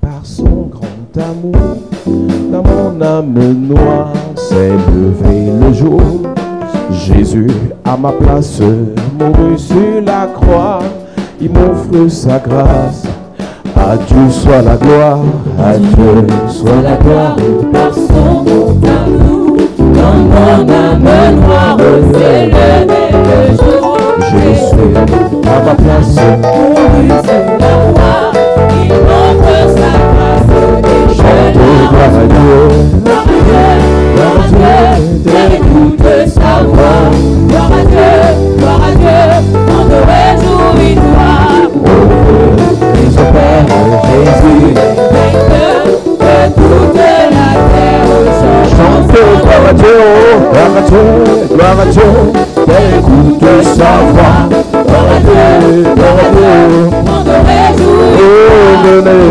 par son grand amour. Dans mon âme noire s'est levé le jour. Jésus à ma place mourut sur la croix. Il m'offre sa grâce. À Dieu soit la gloire, à Dieu soit la gloire. Par son grand amour, dans mon âme noire s'est levé le jour. Jésus à ma place mourut sur la croix. Il m'offre sa grâce et chante gloire à Dieu. gloire à Dieu, Père, écoute sa voix. Gloire à Dieu, on te réjouit toi. Christ au Père, Jésus, Vainqueur de toute la terre, chante gloire à Dieu, gloire à Dieu, gloire à Dieu. Père, écoute sa voix. gloire à Dieu, on te réjouit Oh, toi. venez.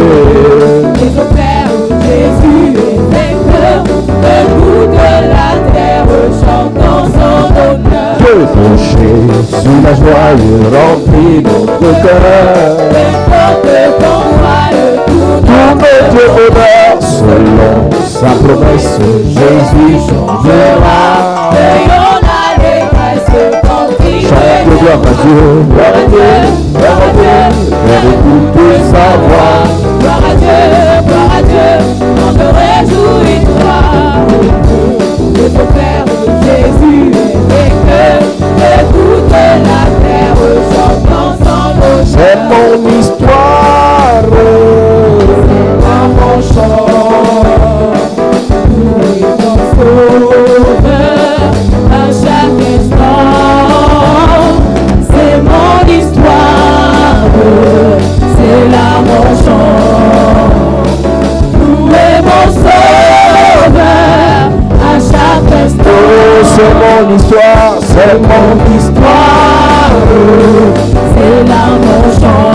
Et au Père, Jésus est vainqueur de toute la terre, chantons son honneur. Dieu penché sous la joie remplit notre cœur. Qu'importe ton voile, tout Tout notre bonheur selon sa promesse, Jésus changera. ayons l'allégresse quand il Chante gloire à Dieu, gloire à Dieu, gloire à Dieu. Père, écoute sa voix. Gloire à Dieu, on te réjouit toi. De ton Père, Jésus est vainqueur de toute la terre, chantons son honneur. C'est mon histoire, Dans mon chant, nous est ton sauveur à chaque instant. C'est mon histoire, c'est là mon chant. Nous est mon sauveur à chaque instant. oh, c'est mon histoire, c'est mon histoire. C'est là mon chant.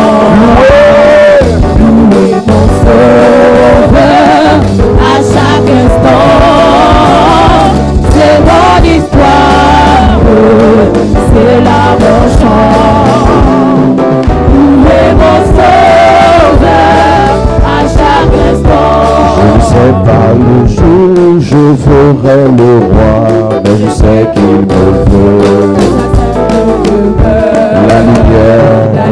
Louez mon sauveur à chaque instant. C'est mon histoire, c'est là mon chant. Louez mon sauveur à chaque instant. Je ne sais pas le jour où je ferai le roi, mais je sais qu'il me veut. La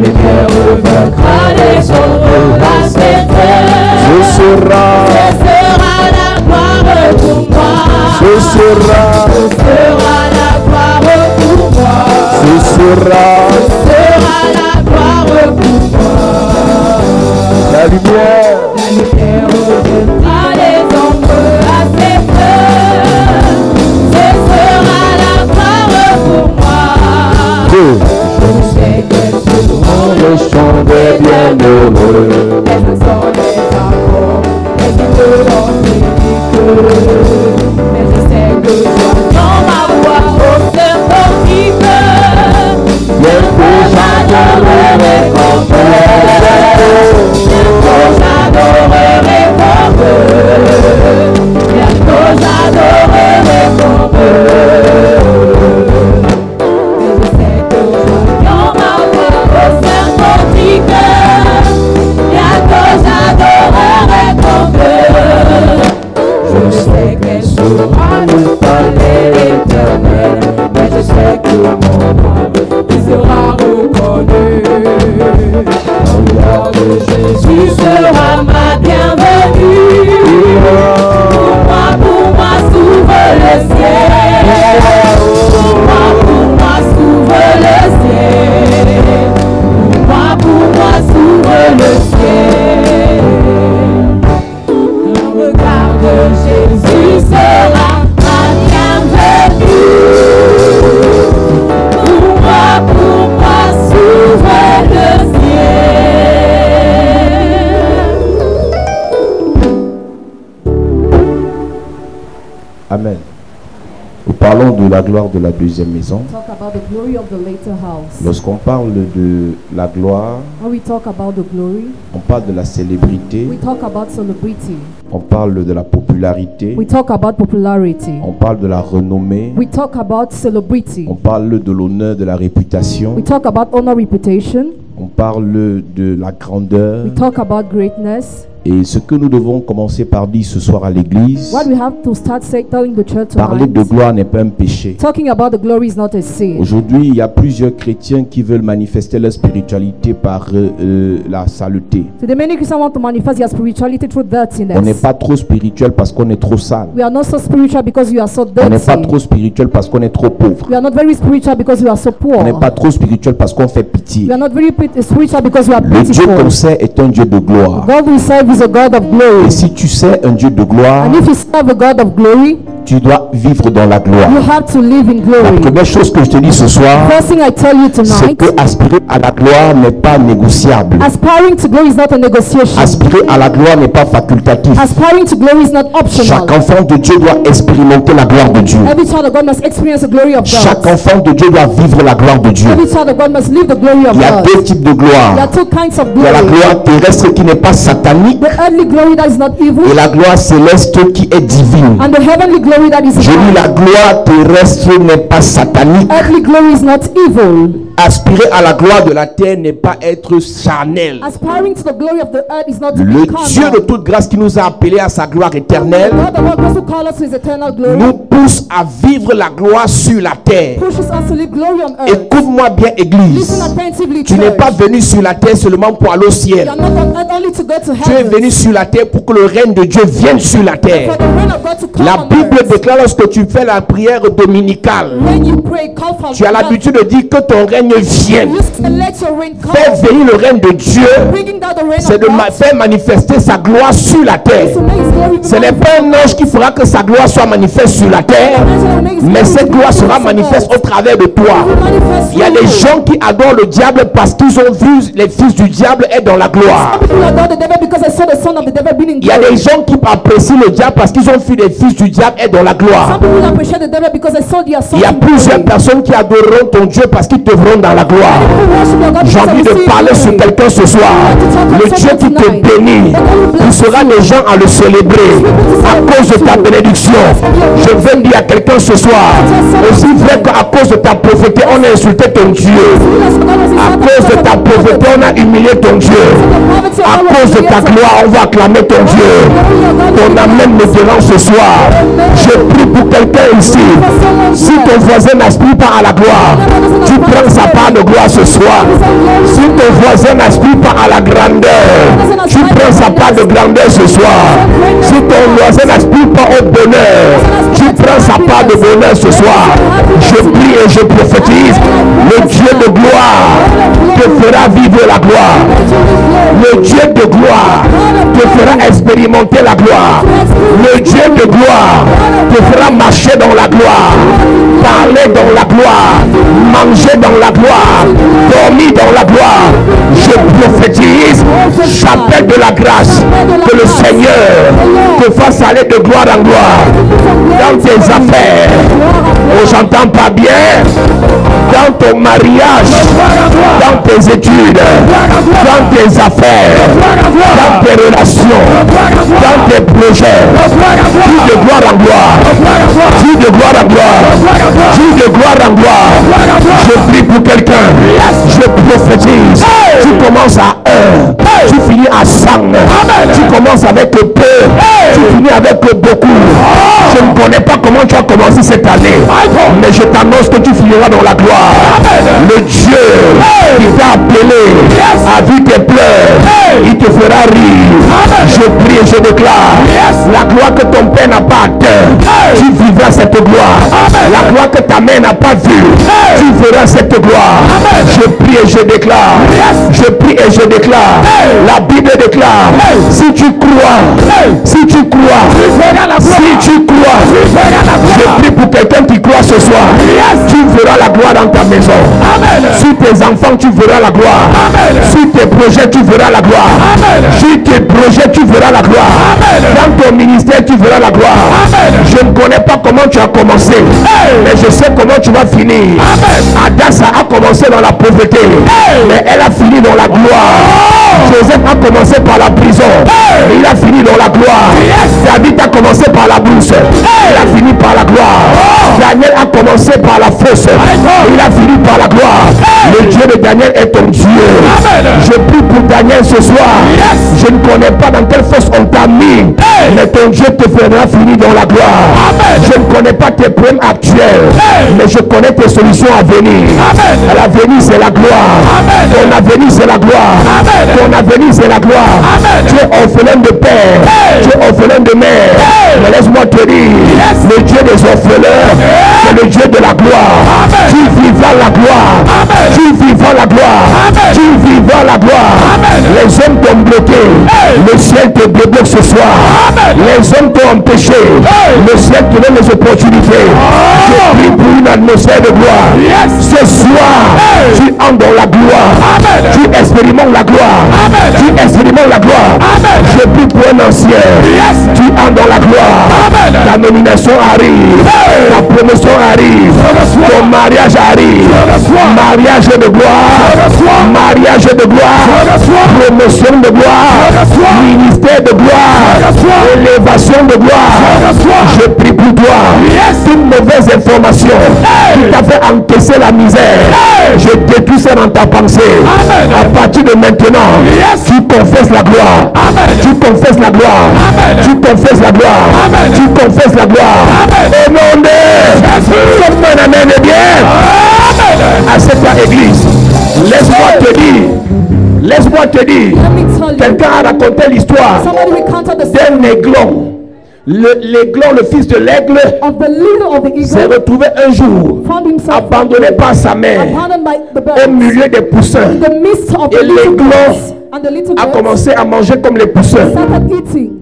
lumière vaincra les ombres, la ce sera la gloire pour moi. ce sera La gloire pour moi. ce sera La gloire pour moi. la lumière. La lumière vaincra les ombres à ses fleurs. Ce sera la gloire pour moi. Je sais qu'elles seront Le chant des bienheureux. elles sont des enfants, elles vivent dans l'unique. Mais je sais que j'entends ma voix au cœur portique. Bientôt j'adorerai comme eux. Bientôt j'adorerai comme eux. Bientôt j'adorerai comme eux. Mais je sais que j'entends ma voix au cœur portique. Bientôt j'adorerai comme eux. Je sais qu'elle sera le palais éternel, mais je sais que mon âme il sera reconnu. L'honneur de Jésus sera ma bienvenue. Pour moi s'ouvre le ciel. Pour moi s'ouvre le ciel. Pour moi s'ouvre le ciel. Le regard de Jésus sera ma bienvenue. Pour moi s'ouvre le ciel. Amen. Nous parlons de la gloire de la deuxième maison. Talk about the glory of the later house. Lorsqu'on parle de la gloire, When we talk about the glory, on parle de la célébrité, we talk about celebrity. on parle de la popularité, We talk about popularity. on parle de la renommée, We talk about celebrity. on parle de l'honneur, de la réputation, We talk about honor, reputation. on parle de la grandeur We talk about greatness. Et ce que nous devons commencer par dire ce soir à l'église, What we have to start telling the church parler de tonight, gloire n'est pas un péché. talking about the glory is not a sin. Aujourd'hui, il y a plusieurs chrétiens qui veulent manifester leur spiritualité par la saleté. Today, many Christians want to manifest their spirituality through dirtiness. On n'est pas trop spirituel parce qu'on est trop sale. We are not so spiritual because you are so On n'est pas dirty. trop spirituel parce qu'on est trop pauvre. We are not very spiritual because you are so poor. On n'est pas trop spirituel parce qu'on fait We pitié. are not very spiritual because we are Le Dieu qu'on pitiful. sait est un Dieu de gloire. God we serve is a God of glory. Et si tu sais un Dieu de gloire, And if you serve a God of glory, tu dois vivre dans la gloire. you have to live in La glory. première chose que je te dis ce soir, First thing I tell you c'est tonight, que aspirer à la gloire n'est pas négociable. aspiring to glory is not a negotiation. Aspirer à la gloire n'est pas facultatif. Aspiring to glory is not optional. Chaque enfant de Dieu doit expérimenter la gloire de Dieu. Every child of God must experience the glory of Chaque God. enfant de Dieu doit vivre la gloire de Dieu. Every child of God must live the glory of Il y a God. deux types de There are gloire. two kinds of Il y a la glory. gloire terrestre qui n'est pas satanique The earthly glory that is not evil, et la gloire céleste qui est divine. and the heavenly glory that is Je dis divine. la gloire terrestre n'est pas satanique. Earthly glory is not evil. Aspirer à la gloire de la terre n'est pas être charnel. Aspiring to the glory of the earth is not to Le be Dieu de carnal. toute grâce qui nous a appelés à sa gloire éternelle God the Lord who calls us to his eternal glory nous pousse à vivre la gloire sur la terre. pushes us to live glory on earth. Écoute-moi bien, Listen Église. attentively, Tu n'es church. pas venu sur la terre seulement pour aller au You ciel. are not on earth only to go to Tu es heaven. venu sur la terre pour que le règne de Dieu vienne sur la For terre. the reign of God to come La on Bible earth. déclare lorsque tu fais la prière dominicale, When you pray, call for tu as l'habitude de dire que ton règne vienne. You say, let your reign Faire come. venir le règne de Dieu, Bringing down the reign c'est of de God. faire manifester sa gloire sur la terre. To make his glory Ce n'est pas un ange qui fera que sa gloire soit manifeste sur la terre, mais cette gloire sera manifeste au travers de toi. Il y a des gens qui adorent le diable parce qu'ils ont vu les fils du diable être dans la gloire. People adore the devil because they saw the son of the devil being in Il y a glory. des gens qui apprécient le diable parce qu'ils ont vu les fils du diable être dans la gloire. Some people appreciate the devil because they saw their son Il y a in glory. plusieurs personnes qui adoreront ton Dieu parce qu'ils te verront dans la gloire. People worship your God J'ai because envie they de see parler sur glory. quelqu'un ce soir. Le Dieu qui te bénit, il sera des gens à le célébrer à cause de ta bénédiction. Je veux dire à quelqu'un ce soir, aussi vrai qu'à cause de ta pauvreté, on a insulté ton Dieu. À cause de ta pauvreté, on a humilié ton Dieu. À cause de ta gloire, on va acclamer ton Dieu. Ton amen me dérange ce soir. Je prie pour quelqu'un ici. Si ton voisin n'aspire pas à la gloire, tu prends sa part de gloire ce soir. Si ton voisin n'aspire pas à la grandeur, tu prends sa part de grandeur ce soir. Si ton voisin n'aspire pas au bonheur, tu prends sa part de bonheur ce soir. Je prie et je prophétise. Le Dieu de gloire te fera vivre la gloire. Le Dieu de gloire te fera expérimenter la gloire. Le Dieu de gloire te fera marcher dans la gloire, parler dans la gloire, manger dans la gloire, dormir dans la gloire. Je prophétise, j'appelle de la grâce que le Seigneur te fasse aller de gloire en gloire dans tes affaires. Oh, j'entends pas bien. Dans ton mariage, dans tes études, dans tes affaires, dans tes relations, dans tes projets. Dis de gloire en gloire. Dis de gloire en gloire. Dis de gloire en gloire. Je prie pour quelqu'un. Je prophétise. Tu commences à 1. Tu finis à 100. Tu commences avec peu. Tu finis avec beaucoup. Je ne connais pas comment tu as commencé cette année. Mais je t'annonce que tu finiras dans la gloire. Le Dieu qui t'a appelé a vu tes pleurs. Il te fera rire. Je prie et je déclare la gloire que ton père n'a pas atteint. Tu vivras cette gloire. La gloire que ta mère n'a pas vue. Tu verras cette gloire. Je prie et je déclare. Je prie et je déclare. La Bible déclare. Si tu crois, si tu crois, si tu crois, je prie pour quelqu'un qui croit ce soir. Tu verras la gloire dans ta maison. Sur tes enfants, tu verras la gloire. Sur tes projets, tu verras la gloire. Sur tes projets, tu verras la gloire. Dans ton ministère, tu verras la gloire. Je ne connais pas comment tu as commencé, mais je sais comment tu vas finir. Adassa a commencé dans la pauvreté, mais elle a fini dans la gloire. Joseph a commencé par la prison, mais il a fini dans la gloire. David a commencé par la bourse, il a fini par la gloire. Daniel a commencé par la fosse. Il a fini par la gloire. Le Dieu de Daniel est ton Dieu. Je prie pour Daniel ce soir. Je ne connais pas dans quelle fosse on t'a mis. Mais ton Dieu te fera finir dans la gloire. Je ne connais pas tes problèmes actuels. Mais je connais tes solutions à venir. L'avenir c'est la gloire. Ton avenir c'est la gloire. Ton avenir c'est la gloire. Tu es orphelin de père. Tu es orphelin de mère. Mais laisse-moi te dire, le Dieu des orphelins, c'est le Dieu de la gloire. Tu vivras la gloire. Tu vivras la gloire. Tu vivras la gloire. Les hommes t'ont bloqué. Le ciel te débloque ce soir. Les hommes t'ont empêché. Le ciel te donne les opportunités. Je prie pour une atmosphère de gloire. Ce soir, tu entres dans la gloire. Tu expérimentes la gloire. Tu expérimentes la gloire. Je prie pour un ancien. Tu entres dans la gloire. Ta nomination arrive. Ta promotion arrive. Ton mariage arrive. Mariage de gloire. Mariage de gloire. Promotion de gloire. Ministère de gloire. Élévation de gloire. Je prie pour toi. Toute mauvaise information qui t'a fait encaisser la misère, je détruis ça dans ta pensée. À partir de maintenant, tu confesses la gloire. Tu confesses la gloire. Tu confesses la gloire. Tu confesses la gloire. Au nom de Jésus. Comme un amen est bien. À cette église, laisse-moi te dire. Laisse-moi te dire. Quelqu'un a raconté l'histoire d'un aiglon. L'aiglon, le fils de l'aigle, s'est retrouvé un jour abandonné par sa mère au milieu des poussins. Et l'aiglon a commencé à manger comme les poussins,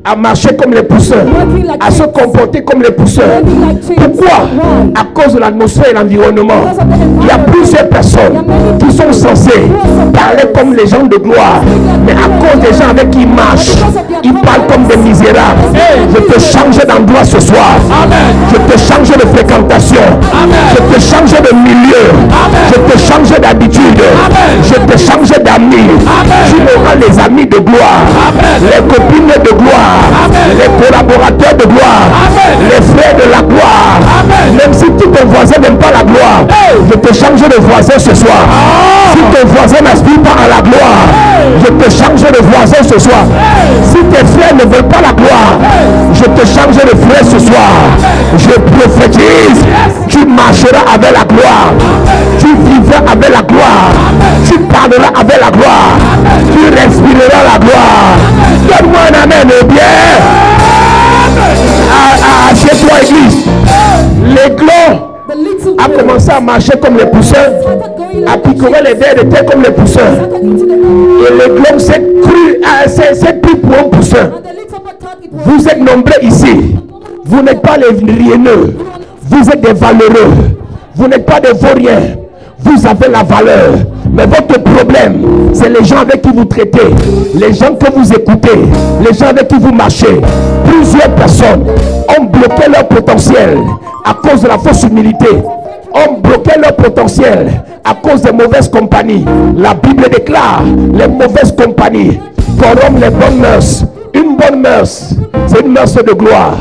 à marcher comme les poussins, à se comporter comme les poussins. Pourquoi? À cause de l'atmosphère et l'environnement. Il y a plusieurs personnes qui sont censées parler comme les gens de gloire, mais à cause des gens avec qui ils marchent, ils parlent comme des misérables. Je te change d'endroit ce soir. Je te change de fréquentation. Je te change de milieu. Je te change d'habitude. Je te change d'amis. Tu auras les amis de gloire, les copines de gloire, les collaborateurs de gloire, les frères de la gloire. Même si tous tes voisins n'aiment pas la gloire, je te change de voisin ce soir. Si tes voisins n'aspirent pas à la gloire, je te change de voisin ce soir. Si tes frères ne veulent pas la gloire, je te change de frère ce soir. Je prophétise, tu marcheras avec la gloire, tu vivras avec la gloire, tu parleras avec la gloire, tu respireras la gloire. Donne-moi un amen bien. Chez toi église, l'aiglon a commencé à marcher comme les poussins, à picorer les vers de terre comme les poussins. Et l'aiglon s'est pris pour un poussin. Vous êtes nombreux ici. Vous n'êtes pas les rieneux. Vous êtes des valeureux. Vous n'êtes pas des vauriens. Vous avez la valeur. Mais votre problème, c'est les gens avec qui vous traitez, les gens que vous écoutez, les gens avec qui vous marchez. Plusieurs personnes ont bloqué leur potentiel à cause de la fausse humilité, ont bloqué leur potentiel à cause des mauvaises compagnies. La Bible déclare, les mauvaises compagnies corrompent les bonnes mœurs. Une bonne mœurs, c'est une mœurs de gloire.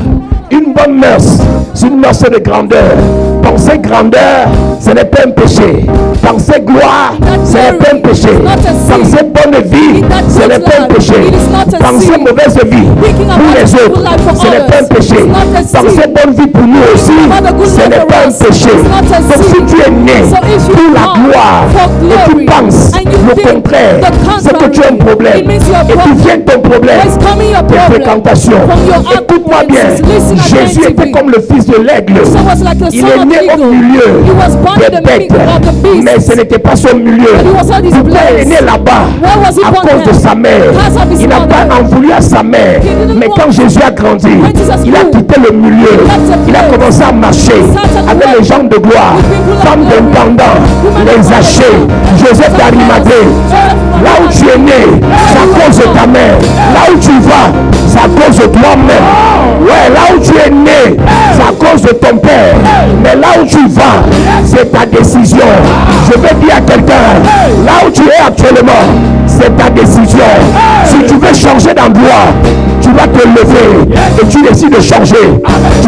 Une bonne mœurs, c'est une mœurs de grandeur. Penser grandeur, ce n'est pas un péché. Penser gloire, ce n'est pas un péché. Penser bonne vie, ce n'est pas un péché. Penser mauvaise vie pour les autres, ce n'est pas un péché. Penser bonne vie pour nous aussi, ce n'est pas un péché. Donc si tu es né pour la gloire et tu penses le contraire, c'est que tu as un problème. Et tu viens de ton problème, tes fréquentations. Écoute-moi bien, Jésus était comme le fils de l'aigle. Il est né au milieu des bêtes, mais ce n'était pas son milieu. Pourquoi il est né là-bas? À cause de sa mère. Il n'a pas en voulu à sa mère. Mais quand Jésus a grandi, il a quitté le milieu. Il a commencé à marcher avec les gens de gloire, femmes d'intendants, les hachés, Joseph d'Arimathée. Là où tu es né, c'est à cause de ta mère. Là où tu vas, c'est à cause de toi-même. Ouais, là où tu es né, c'est à cause de ton père. Mais là où tu vas, c'est ta décision. Je vais dire à quelqu'un, là où tu es actuellement, c'est ta décision. Si tu veux changer d'endroit, tu vas te lever et tu décides de changer. Tu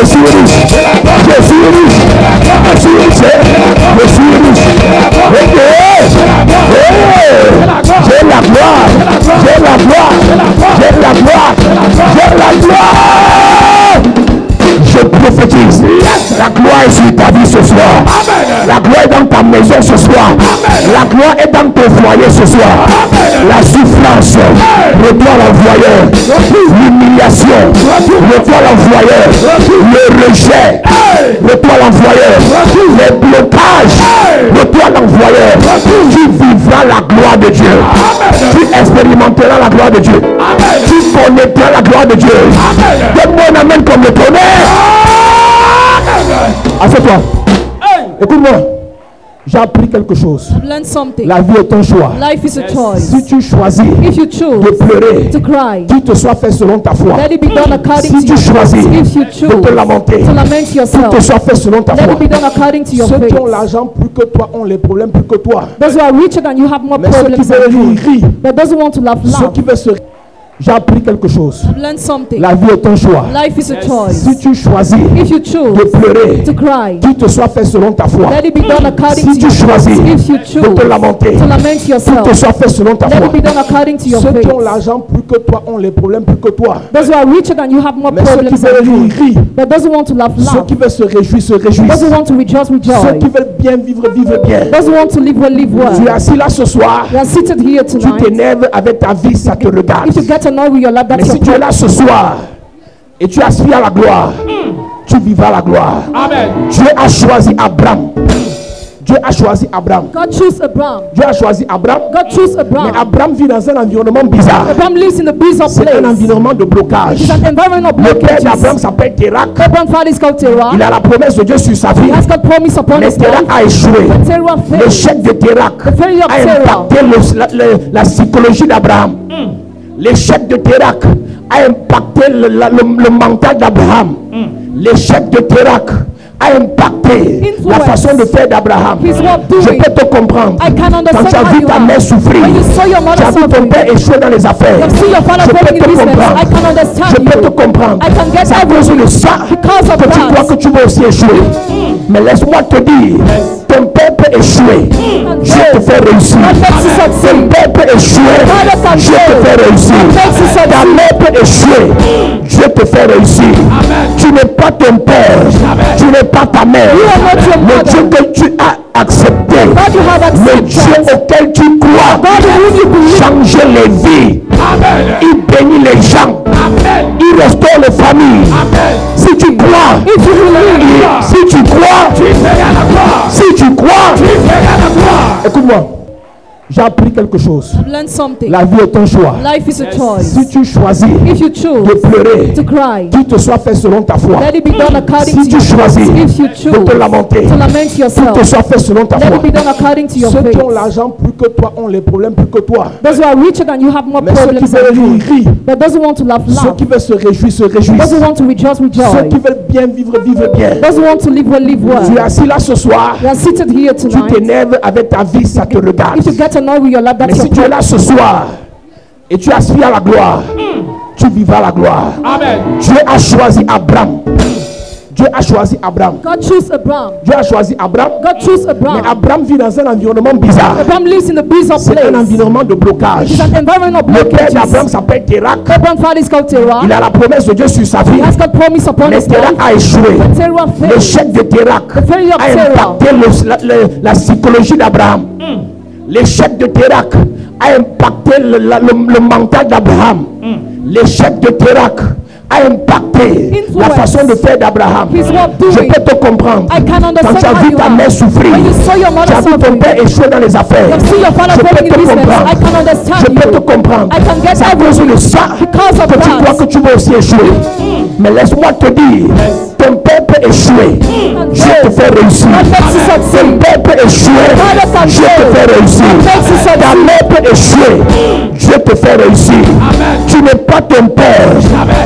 Je suis riche. Je suis riche. Je suis riche. Je suis riche. J'ai la gloire. J'ai la gloire. J'ai la gloire. J'ai la gloire. Je prophétise. La gloire est sur ta vie ce soir. La gloire est dans ta maison ce soir. La gloire est dans ton foyer ce soir. La souffrance, reçois l'envoyeur. L'humiliation, reçois l'envoyeur. Le rejet, reçois l'envoyeur. Les blocages, reçois l'envoyeur. Tu vivras la gloire de Dieu. Tu expérimenteras la gloire de Dieu. Tu connaîtras la gloire de Dieu. Donne-moi un amen comme le tonnerre. Assieds-toi. Écoute-moi. J'ai appris quelque chose. La vie est un choix. Life is a choice. Si tu choisis If you choose de pleurer, to cry, qu'il te soit fait selon ta foi. let it be done according Si to tu your choisis faith. If you de choose te lamenter, to lament qu'il yourself, te soit fait selon ta let foi. it be done according to your Ceux qui ont faith. l'argent plus que toi ont les problèmes plus que toi. Those who are richer than you have more Mais ceux qui problems veulent than you. rire, But those who want to laugh, ceux laugh. qui veulent se... J'ai appris quelque chose. Learn something. La vie est un choix. Life is a choice. Si tu choisis If you de choose pleurer, to cry, qu'il te soit fait selon ta foi. let it be done according Si to tu your choisis faith. If you de choose te lamenter, to lament qu'il yourself, te soit fait selon ta let foi. it be done according to your Ceux qui ont faith. l'argent plus que toi ont les problèmes plus que toi. Those who are richer than you have more Mais ceux qui problems veulent than you. rire, But those who want to laugh, ceux laugh. qui veulent se réjouir, se Those réjouissent. who want to rejoice, Ceux rejoice. qui veulent bien vivre, vivre bien. Those who want to live well, live Tu es well. assis là ce soir, You are seated here tu tonight. t'énerves avec ta vie, ça te regarde. If you get annoyed with your life, Mais that's si your tu es problem. là ce soir et tu aspires à la gloire, tu vivras la gloire. Amen. Dieu a choisi Abraham. Dieu a choisi Abraham. God chose Abraham. Dieu a choisi Abraham. God chose Mais Abraham. Abraham vit dans un environnement bizarre. Abraham lives in a bizarre C'est un place. environnement de blocage. It's an environment of Le père d'Abraham blockages. s'appelle Térak. Abraham's father is called Terah. Il a la promesse de Dieu sur sa vie. He has got promise upon Mais his Térak life. a échoué. Terah failed. L'échec de Térak The failure of a Terah. impacté la psychologie d'Abraham. L'échec de Térak a impacté le mental d'Abraham. L'échec de Térak a impacté la Influence. façon de faire d'Abraham. His way of Je doing. peux te comprendre. I can Quand understand tu as how vu you ta are. mère souffrir, When you saw your tu mother as vu ton suffering, père échouer dans les affaires, you see your father je peux failing te in business. comprendre. I can understand Je peux te you. comprendre. I can get C'est à cause de ça Because of que tu that. crois que tu vas aussi échouer. Mais laisse-moi te dire, ton père peut échouer. Dieu te fait réussir. God makes you Ton succeed. père peut échouer. Father can Dieu te fail. fait réussir. God makes you succeed. Ta mère peut échouer. Dieu te fait réussir. Tu n'es pas ton père. Tu n'es pas ta mère. You are not your Le mother. Dieu que tu as accepté, God you have le Dieu accepted. auquel tu crois, God in whom you believe. changer les vies. Il bénit les gens. Il restaure les familles. Si tu crois, If you believe, si tu crois, si tu crois, écoute-moi, j'ai appris quelque chose. learn something. La vie est un choix. Life is a choice. Si tu choisis If you de choose pleurer, to cry, qu'il te soit fait selon ta foi. let it be done according Si to tu your choisis faith. If you de choose te lamenter, to lament qu'il yourself, te soit fait selon ta let foi. it be done according to your Ceux qui ont faith. l'argent plus que toi ont les problèmes plus que toi. Those who are richer than you have more Mais ceux qui problems veulent than you. rire, But those who want to laugh, ceux laugh. qui veulent se réjouir, se Those réjouissent. who want to rejoice, Ceux rejoice. qui veulent bien vivre, vivre bien. Those who want to live well, live Tu es well. assis là ce soir, You are seated here tu tonight. t'énerves avec ta vie, ça te regarde. If you get annoyed with your life, Mais that's si your tu es problem. là ce soir et tu aspires à la gloire, tu vivras la gloire. Amen. Dieu a choisi Abraham. Dieu a choisi Abraham. God chose Abraham. Dieu a choisi Abraham. God chose Mais Abraham. Abraham vit dans un environnement bizarre. Abraham lives in a bizarre C'est un place. environnement de blocage. It's an environment of Le père d'Abraham blockages. s'appelle Térak. Abraham's father is called Terah. Il a la promesse de Dieu sur sa vie. He has got promise upon Mais his Térak life. a échoué. Terah failed. L'échec de Térak The failure of a Terah. impacté la psychologie d'Abraham. L'échec de Térak a impacté le mental d'Abraham. L'échec de Térak a impacté la Influence. façon de faire d'Abraham. His way of Je doing. peux te comprendre. I can Quand understand tu as how vu you ta are. mère souffrir, When you saw your tu mother as vu ton suffering, père échouer dans les affaires, you see your father je peux failing te in business. comprendre. I can understand Je peux te you. comprendre. I can get C'est à cause de ça Because of que tu that. crois que tu vas aussi échouer. Mais laisse-moi te dire, ton père peut échouer. Dieu te fait réussir. God makes you Ton succeed. père peut échouer. Father can Dieu te fail. fait réussir. God makes you succeed. Ta mère peut échouer. Dieu te fait réussir. Tu n'es pas ton père.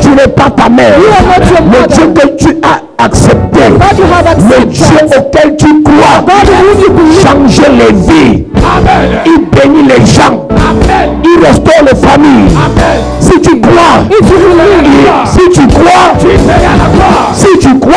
Tu n'es pas ta mère. You are not your Le mother. Dieu que tu as accepté. God you have Le Dieu accepted. auquel tu crois. God in whom you believe. Changer les vies. Il bénit les gens. Il restaure les familles. Si tu crois, If you believe, si tu crois, si tu crois,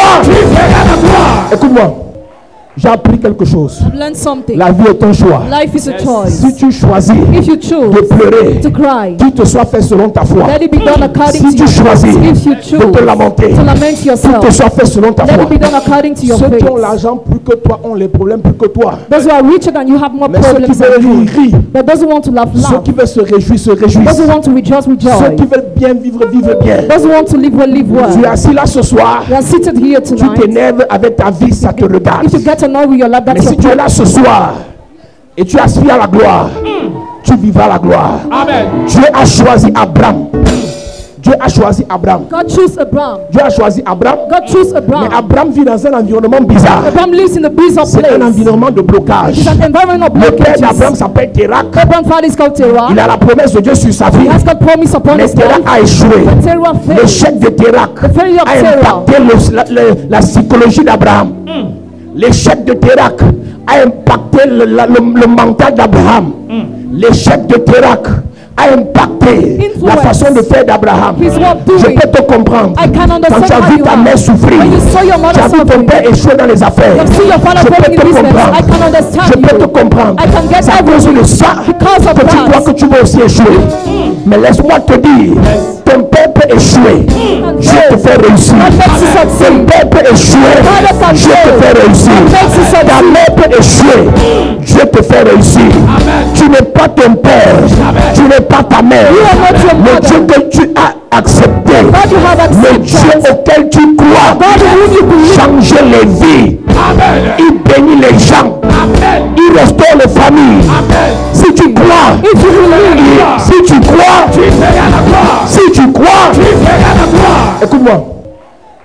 J'ai appris quelque chose. I've learned something. La vie est un choix. Life is a choice. Si tu choisis If you de choose pleurer, to cry, qu'il te soit fait selon ta foi. let it be done according Si to tu your choisis faith. If you de choose te lamenter, to lament qu'il yourself, te soit fait selon ta let foi. it be done according to your Ceux qui ont faith. l'argent plus que toi ont les problèmes plus que toi. Those who are richer than you have more Mais ceux qui problems veulent than rire, you. rient. But those who want to laugh, Ceux laugh. qui veulent se réjouir, se Those réjouissent. who want to rejoice, Ceux rejoice. qui veulent bien vivre, vivent bien. Those who want to live well, live Tu es well. assis là ce soir, You are seated here tu tonight. t'énerves avec ta vie, ça te regarde. If you get annoyed with your life, Mais that's si your tu es problem. là ce soir et tu aspires à la gloire, tu vivras la gloire. Amen. Dieu a choisi Abraham. Dieu a choisi Abraham. God chose Abraham. Dieu a choisi Abraham. God chose Mais Abraham. Abraham vit dans un environnement bizarre. Abraham lives in a bizarre C'est un place. environnement de blocage. It's an environment of Le père d'Abraham blockages. s'appelle Térak. Abraham's father is called Terah. Il a la promesse de Dieu sur sa vie. He has got promise upon Mais his Térak life. a échoué. Terah failed. L'échec de Térak The failure of a Terah. impacté la psychologie d'Abraham. L'échec de Térak a impacté le mental d'Abraham. L'échec de Térak a impacté la Influence. façon de faire d'Abraham. His way of Je doing. peux te comprendre. I can Quand understand tu as how vu you ta are. mère souffrir, When you saw your tu mother as vu ton suffering, père échouer dans les affaires, you see your father je peux failing te in business. comprendre. I can understand Je peux te you. comprendre. I can get C'est à cause de ça Because of que tu that. crois que tu vas aussi échouer. Mais laisse-moi te dire, ton père peut échouer. Dieu te fait réussir. God makes you Ton succeed. père peut échouer. Father can Dieu te fail. fait réussir. God makes you Ta succeed. mère peut échouer. Dieu te fait réussir. Tu n'es pas ton père. Tu n'es pas ta mère. You are not your Le mother. Dieu que tu as accepté. God you have Le Dieu accepted. auquel tu crois. God in whom you believe. Changer les vies. Amen. Il bénit les gens. Amen. Il restaure les familles. Amen. Si tu crois, If you believe, si tu crois, Tu feras la gloire. si tu crois, Tu feras la gloire. écoute-moi,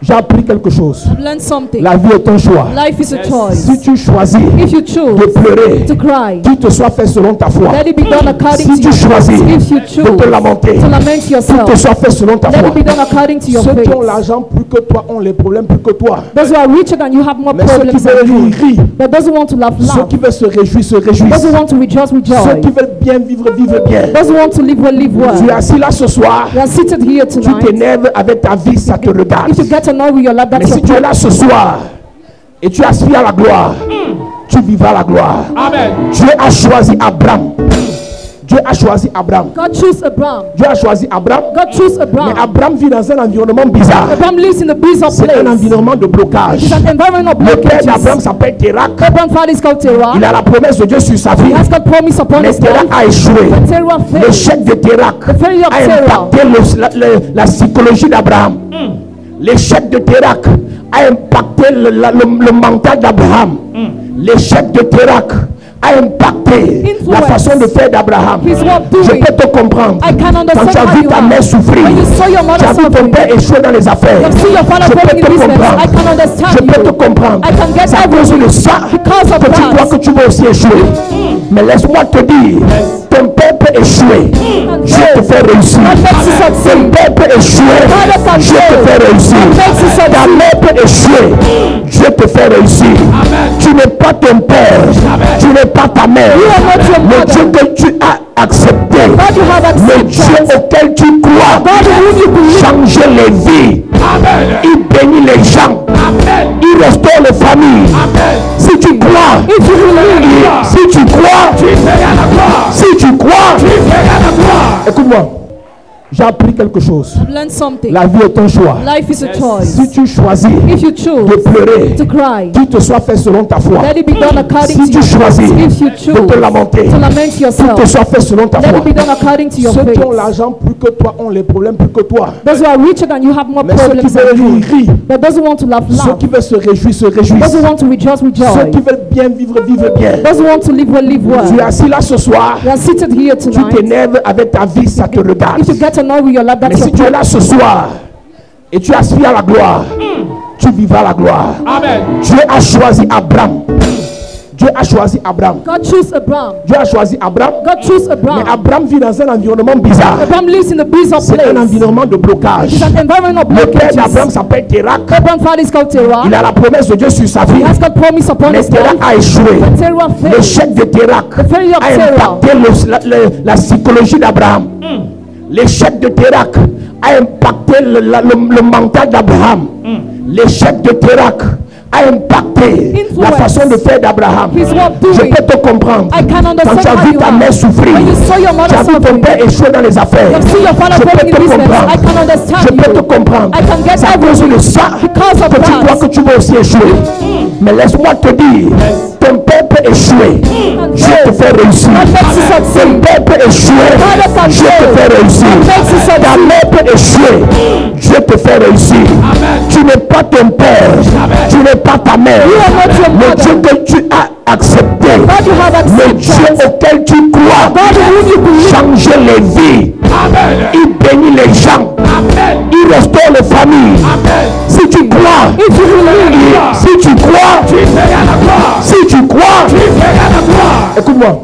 j'ai appris quelque chose. I've learned something. La vie est un choix. Life is a choice. Si tu choisis If you de choose pleurer, to cry, qu'il te soit fait selon ta foi. let it be done according Si to tu your choisis faith. If you de choose te lamenter, to lament qu'il yourself, te soit fait selon ta let foi. it be done according to your Ceux qui ont faith. l'argent plus que toi ont les problèmes plus que toi. Those who are richer than you have more Mais ceux qui problems veulent than you. rire, rient. But those who want to laugh, Ceux laugh. qui veulent se réjouir, se Those who réjouissent. want to rejoice, Ceux rejoice. qui veulent bien vivre, vivent bien. Those who want to live well, live Tu es well. assis là ce soir, You are seated here tu tonight. t'énerves avec ta vie, ça te regarde. If you get annoyed with your life, Mais that's si your tu es problem. là ce soir et tu aspires à la gloire, tu vivras la gloire. Amen. Dieu a choisi Abraham. Dieu a choisi Abraham. God chose Abraham. Dieu a choisi Abraham. God chose Mais Abraham. Abraham vit dans un environnement bizarre. Abraham lives in a bizarre C'est un place. environnement de blocage. It's an environment of Le père d'Abraham blockages. s'appelle Térak. Abraham's father is called Terah. Il a la promesse de Dieu sur sa vie. He has got promise upon Mais his Térak life. a échoué. Terah failed. L'échec de Térak The failure of a Terah. impacté la psychologie d'Abraham. L'échec de Térak a impacté le mental d'Abraham. L'échec de Térak a impacté la Influence. façon de faire d'Abraham. His way of Je doing. peux te comprendre. I can Quand understand tu as how vu you ta are. mère souffrir, When you saw your tu mother as vu ton suffering, père échouer dans les affaires, you see your father je peux failing te in business. comprendre. I can understand Je peux te you. comprendre. I can get C'est à cause de ça Because of que tu that. crois que tu vas aussi échouer. Mais laisse-moi te dire, ton père peut échouer. Dieu te fait réussir. God makes you Ton succeed. père peut échouer. Father can Dieu te fail. fait réussir. God makes you Ta succeed. mère peut échouer. Dieu te fait réussir. Tu n'es pas ton père. Tu n'es pas ta mère. You are not your Le mother. Dieu que tu as accepté. God you have Le Dieu accepted. auquel tu crois. God in whom you believe. Changer les vies. Amen. Il bénit les gens. Amen. Il restaure les familles. Amen. Si tu crois, If you believe, si tu crois, Tu feras la gloire. si tu crois, Tu feras la gloire. écoute-moi, j'ai appris quelque chose. I've learned something. La vie est un choix. Life is a choice. Si tu choisis If you de choose pleurer, to cry, qu'il te soit fait selon ta foi. let it be done according Si to tu your choisis faith. If you de choose te lamenter, to lament qu'il yourself, te soit fait selon ta let foi. it be done according to your Ceux qui ont faith. l'argent plus que toi ont les problèmes plus que toi. Those who are richer than you have more Mais ceux qui problems veulent than you. rire, rient. But those who want to laugh, Ceux laugh. qui veulent se réjouir, se Those réjouissent. who want to rejoice, Ceux rejoice. qui veulent bien vivre, vivent bien. Those who want to live well, live Tu es well. assis là ce soir, You are seated here tu tonight. t'énerves avec ta vie, ça te regarde. If you get annoyed with your life, Mais that's si your tu es problem. là ce soir et tu aspires à la gloire, tu vivras la gloire. Amen. Dieu a choisi Abraham. Dieu a choisi Abraham. God chose Abraham. Dieu a choisi Abraham. God chose Mais Abraham. Abraham vit dans un environnement bizarre. Abraham lives in a bizarre C'est un place. environnement de blocage. It's an environment of Le père d'Abraham blockages. s'appelle Térak. Abraham's father is called Terah. Il a la promesse de Dieu sur sa vie. He has got promise upon Mais his Térak life. a échoué. Terah failed. L'échec de Térak The failure of a Terah. impacté la psychologie d'Abraham. L'échec de Térak a impacté le mental d'Abraham. L'échec de Térak a impacté la façon de faire d'Abraham. His way of Je doing. peux te comprendre. I can Quand understand tu as how vu you ta are. mère souffrir, When you saw your tu mother as vu ton suffering, père échouer dans les affaires, you see your father je peux failing te in business. comprendre. I can understand Je peux te you. comprendre. I can get C'est à cause de ça because of que tu that. crois que tu vas aussi échouer. Mais laisse-moi te dire, ton père peut échouer. Dieu te fait réussir. God makes you Ton succeed. père peut échouer. Father can Dieu te fail. fait réussir. God makes you Ta succeed. mère peut échouer. Dieu te fait réussir. Tu n'es pas ton père. Tu n'es pas ta mère. You are not your Le mother. Dieu que tu as accepté, God you have le Dieu accepted. auquel tu crois, God in whom you believe. changer les vies. Il bénit les gens. Il restaure les familles. Si tu crois, If you believe, si tu crois, si tu crois, écoute-moi,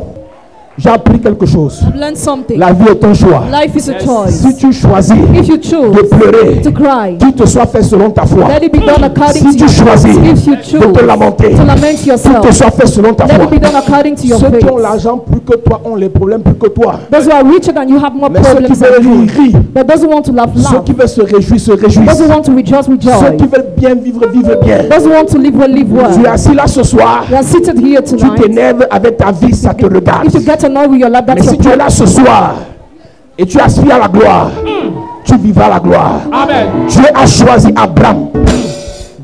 j'ai appris quelque chose. I've learned something. La vie est un choix. Life is a choice. Si tu choisis If you de choose pleurer, to cry, qu'il te soit fait selon ta foi. let it be done according Si to tu your choisis faith. If you de choose te lamenter, to lament qu'il yourself, te soit fait selon ta let foi. it be done according to your Ceux qui ont faith. l'argent plus que toi ont les problèmes plus que toi. Those who are richer than you have more Mais ceux qui problems veulent than you. rire, rient. But those who want to laugh, Ceux laugh. qui veulent se réjouir, se Those réjouissent. who want to rejoice, Ceux rejoice. qui veulent bien vivre, vivre bien. Those who want to live well, live Tu es well. assis là ce soir, You are seated here tu tonight. t'énerves avec ta vie, ça te regarde. If you get annoyed with your life, Mais that's si your tu es problem. là ce soir et tu aspires à la gloire, tu vivras la gloire. Dieu a choisi Abraham.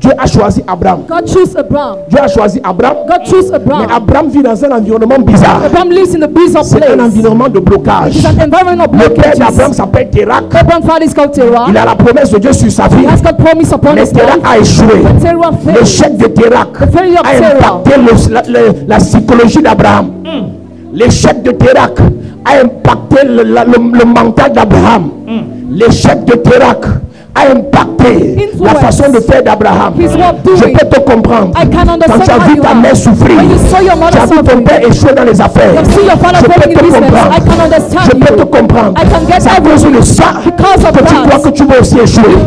Dieu a choisi Abraham. God chose Abraham. Dieu a choisi Abraham. God chose Mais Abraham. Abraham vit dans un environnement bizarre. Abraham lives in a bizarre C'est un place. environnement de blocage. It's an environment of Le père d'Abraham blockages. s'appelle Térak. Abraham's father is called Terah. Il a la promesse de Dieu sur sa vie. He has got promise upon Mais his Térak life. a échoué. Terah failed. L'échec de Térak The failure of a Terah. impacté la psychologie d'Abraham. L'échec de Térak a impacté le mental d'Abraham. L'échec de Térak a impacté la Influence. façon de faire d'Abraham. His way of Je doing. peux te comprendre. I can Quand understand tu as how vu you ta are. mère souffrir, When you saw your tu mother as vu ton suffering, père échouer dans les affaires, you see your father je peux failing te in business. comprendre. I can understand Je peux te you. comprendre. I can get C'est à cause de ça because of que tu that. crois que tu vas aussi échouer.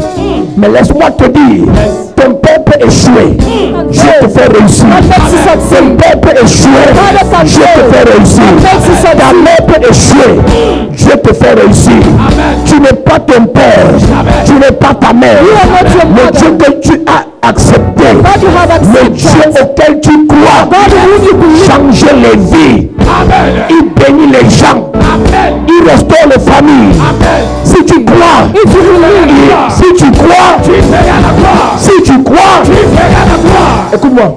Mais laisse-moi te dire, ton père peut échouer. Dieu te fait réussir. God makes you Ton succeed. père peut échouer. Father can Dieu te fail. fait réussir. God makes you Ta succeed. mère peut échouer. Dieu te fait réussir. Tu n'es pas ton père. Tu n'es pas ta mère. You are not your Le mother. Dieu que tu as accepté, God you have le Dieu accepted. auquel tu crois, God in whom you believe. changer les vies. Il bénit les gens. Il restaure les familles. Si tu crois, If you believe, si tu crois, si tu crois, écoute-moi,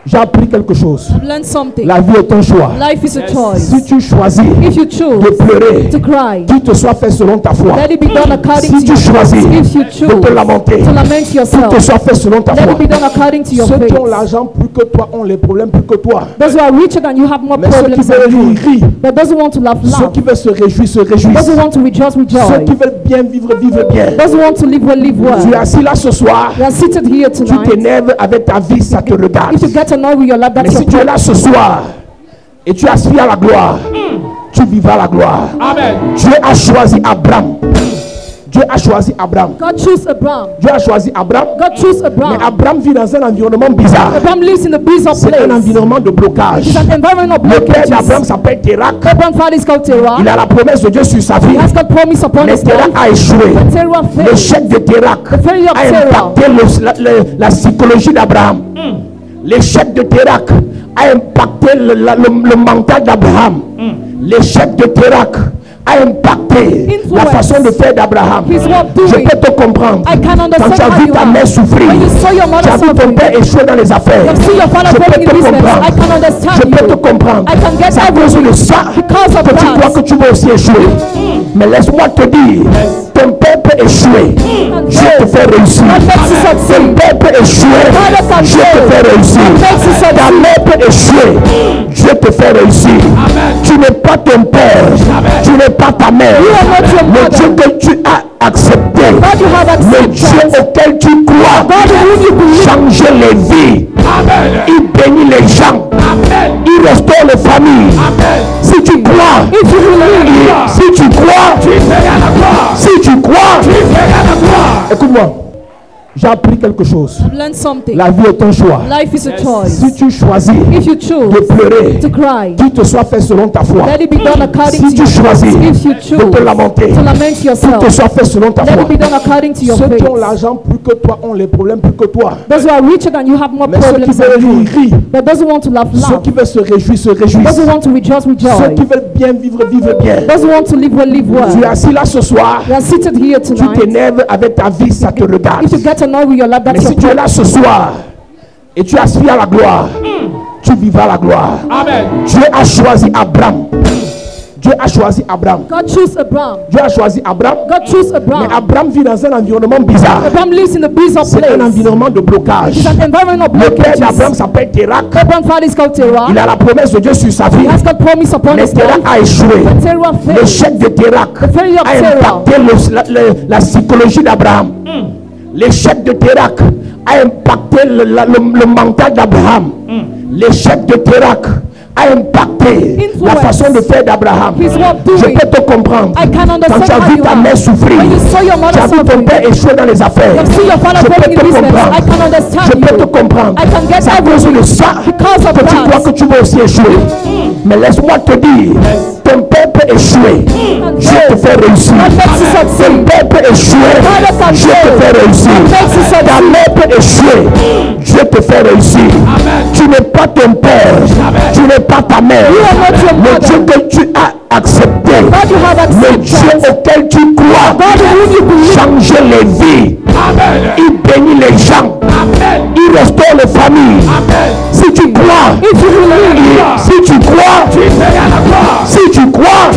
j'ai appris quelque chose. La vie est un choix. I've learned something. La vie est un choix. Life is a choice. Si tu choisis de pleurer, qu'il te soit fait selon ta foi. Si tu choisis de pleurer, qu'il te soit fait selon ta foi. Si tu crois, j'ai appris quelque chose. I've learned something. La vie est un choix. Life is a choice. Si tu choisis If you de choose pleurer, to cry, qu'il te soit fait selon ta foi. let it be done according Si to tu your choisis faith. If you de choose te lamenter, to lament qu'il yourself, te soit fait selon ta let foi. it be done according to your Ceux qui ont faith. l'argent plus que toi ont les problèmes plus que toi. Those who are richer than you have more Mais ceux qui problems veulent than you. rire, rient. But those who want to laugh, Ceux laugh. qui veulent se réjouir, se Those réjouissent. who want to rejoice, Ceux rejoice. qui veulent bien vivre, vivre bien. Those who want to live well, live Tu es well. assis là ce soir, You are seated here tu tonight. t'énerves avec ta vie, ça te regarde. If you get annoyed with your life, Mais that's si your tu es problem. là ce soir et tu aspires à la gloire, tu vivras la gloire. Dieu a choisi Abraham. Dieu a choisi Abraham. God chose Abraham. Dieu a choisi Abraham. God chose Mais Abraham. Abraham vit dans un environnement bizarre. Abraham lives in a bizarre C'est un place. environnement de blocage. It's an environment of Le père d'Abraham blockages. s'appelle Térak. Abraham's father is called Terah. Il a la promesse de Dieu sur sa vie. He has got promise upon Mais his Térak life. a échoué. Terah failed. L'échec de Térak The failure of a Terah. impacté la psychologie d'Abraham. L'échec de Térak a impacté le mental d'Abraham. L'échec de Térak a impacté la Influence. façon de faire d'Abraham. His way of Je doing. peux te comprendre. I can Quand understand tu as how vu you ta are. mère souffrir, When you saw your tu mother as vu ton suffering, père échouer dans les affaires, you see your father je peux failing te in business. comprendre. I can understand Je peux te you. comprendre. I can get C'est à cause de ça because of que tu crois que that. tu vas aussi échouer. Mais laisse-moi te dire, ton père peut échouer. Dieu te fait réussir. God makes you Ton succeed. père peut échouer. Father can Dieu te fail. fait réussir. God makes you Ta succeed. mère peut échouer. Dieu te fait réussir. Tu n'es pas ton père. Tu n'es pas ta mère. You are not your Le mother. Dieu que tu as accepté, God you have le Dieu accepted. auquel tu crois, God in whom you believe. changer les vies. Il bénit les gens. Il restaure les familles. Si tu crois, If you believe, si tu crois, si tu crois, écoute-moi, J'ai appris quelque chose. I've learned something. La vie est un choix. Life is a choice. Si tu choisis If you de choose pleurer, to cry, qu'il te soit fait selon ta foi. let it be done according Si to tu your choisis faith. If you de choose te lamenter, to lament qu'il yourself, te soit fait selon ta let foi. it be done according to your Ceux qui ont faith. l'argent plus que toi ont les problèmes plus que toi. Those who are richer than you have more Mais ceux qui problems veulent than you. rire, rient. But those who want to laugh, Ceux laugh. qui veulent se réjouir, se Those who réjouissent. want to rejoice, Ceux rejoice. qui veulent bien vivre, vivent bien. Those who want to live well, live Tu es well. assis là ce soir, You are seated here tu tonight. t'énerves avec ta vie, ça te regarde. If you get annoyed with your life, Mais that's si your tu es problem. là ce soir et tu aspires à la gloire, tu vivras la gloire. Amen. Dieu a choisi Abraham. Dieu a choisi Abraham. God chose Abraham. Dieu a choisi Abraham. God chose Mais Abraham. Abraham vit dans un environnement bizarre. Abraham lives in a bizarre C'est un place. environnement de blocage. It's an environment of Le père d'Abraham blockages. s'appelle Térak. Abraham's father is called Terah. Il a la promesse de Dieu sur sa vie. He has got promise upon Mais his Térak life. a échoué. But Terah failed. L'échec de Térak The failure of a Terah. impacté la psychologie d'Abraham. L'échec de Térak a impacté le mental d'Abraham. L'échec de Térak a impacté la Influence. façon de faire d'Abraham. His way of Je doing. peux te comprendre. I can Quand understand tu as how vu you ta are. mère souffrir, When you saw your tu mother as vu ton suffering, père échouer dans les affaires, you see your father je peux failing te in business. comprendre. I can understand Je peux you. te comprendre. I can get C'est à cause de ça Because of que tu that. crois que tu vas aussi échouer. Mais laisse-moi te dire, ton père peut échouer. Dieu te fait réussir. God makes you Ton succeed. père peut échouer. Father can Dieu te fail. fait réussir. God makes you succeed. Ta mère peut échouer. Dieu te fait réussir. Tu n'es pas ton père. Tu n'es pas ta mère. are not your Le mother. Dieu que tu as accepté. God you have Le Dieu accepted. auquel tu crois. God in whom you believe. Changer les vies. Il bénit les gens. Il restaure les familles. Si tu crois, If you believe, si tu crois, si tu crois,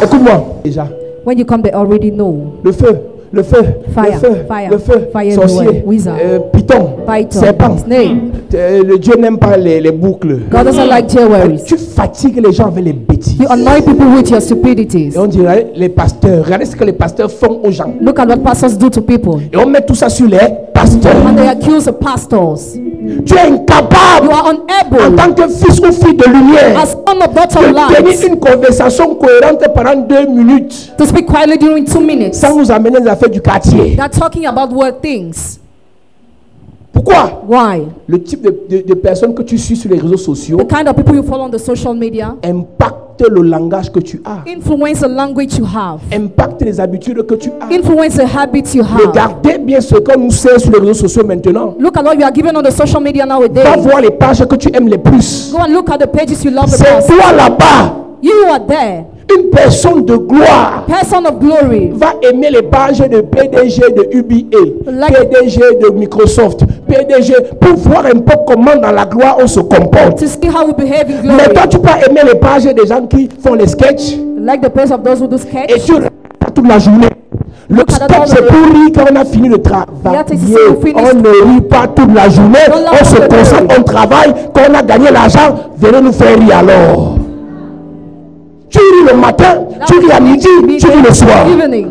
écoute-moi. Déjà, when you come, they already know. le feu, le feu, Fire, le feu, fire, le feu, fire sorcier, everywhere, wizard, python, Python, serpent. snake. Le Dieu n'aime pas les boucles. God doesn't like jewelry. Tu fatigues les gens avec les bêtises. You annoy people with your stupidities. Et on dirait les pasteurs. Regardez ce que les pasteurs font aux gens. Look at what pastors do to people. Et on met tout ça sur les pasteurs. And they accuse the pastors. Tu es incapable You are en unable, tant que fils ou fille de lumière as son of daughter of de tenir light, une conversation cohérente pendant 2 minutes to speak quietly during 2 minutes. sans nous amener les affaires du quartier. They're talking about world things. Pourquoi? Why? Le type de personnes que tu suis sur les réseaux sociaux The kind of people you follow on the social media impacte le langage que tu as, influence the language you have, impacte les habitudes que tu as. influence the habits you have. Regardez bien ce qu'on nous sert sur les réseaux sociaux maintenant. Look at what you are given on the social media Va nowadays. voir les pages que tu aimes les plus. Go and look at the pages you love the C'est most. toi là-bas, You are there, une personne de gloire. person of glory. Va aimer les pages de PDG de UBA, Like- PDG de Microsoft, PDG, pour voir un peu comment dans la gloire on se comporte. To see how we behave in Mais toi, glory. tu peux aimer les pages des gens qui font les sketchs Like the page of those who do et sketch. tu restes toute la journée. Le Look at sketch, that c'est all the pour rire quand on a fini le travail. Yeah, it's so finished. On ne rit pas toute la journée, Don't laugh on se all the concentre, day. on travaille. Quand on a gagné l'argent, venez nous faire rire alors. Tu ris le matin, tu ris à midi, tu ris le soir. Evening.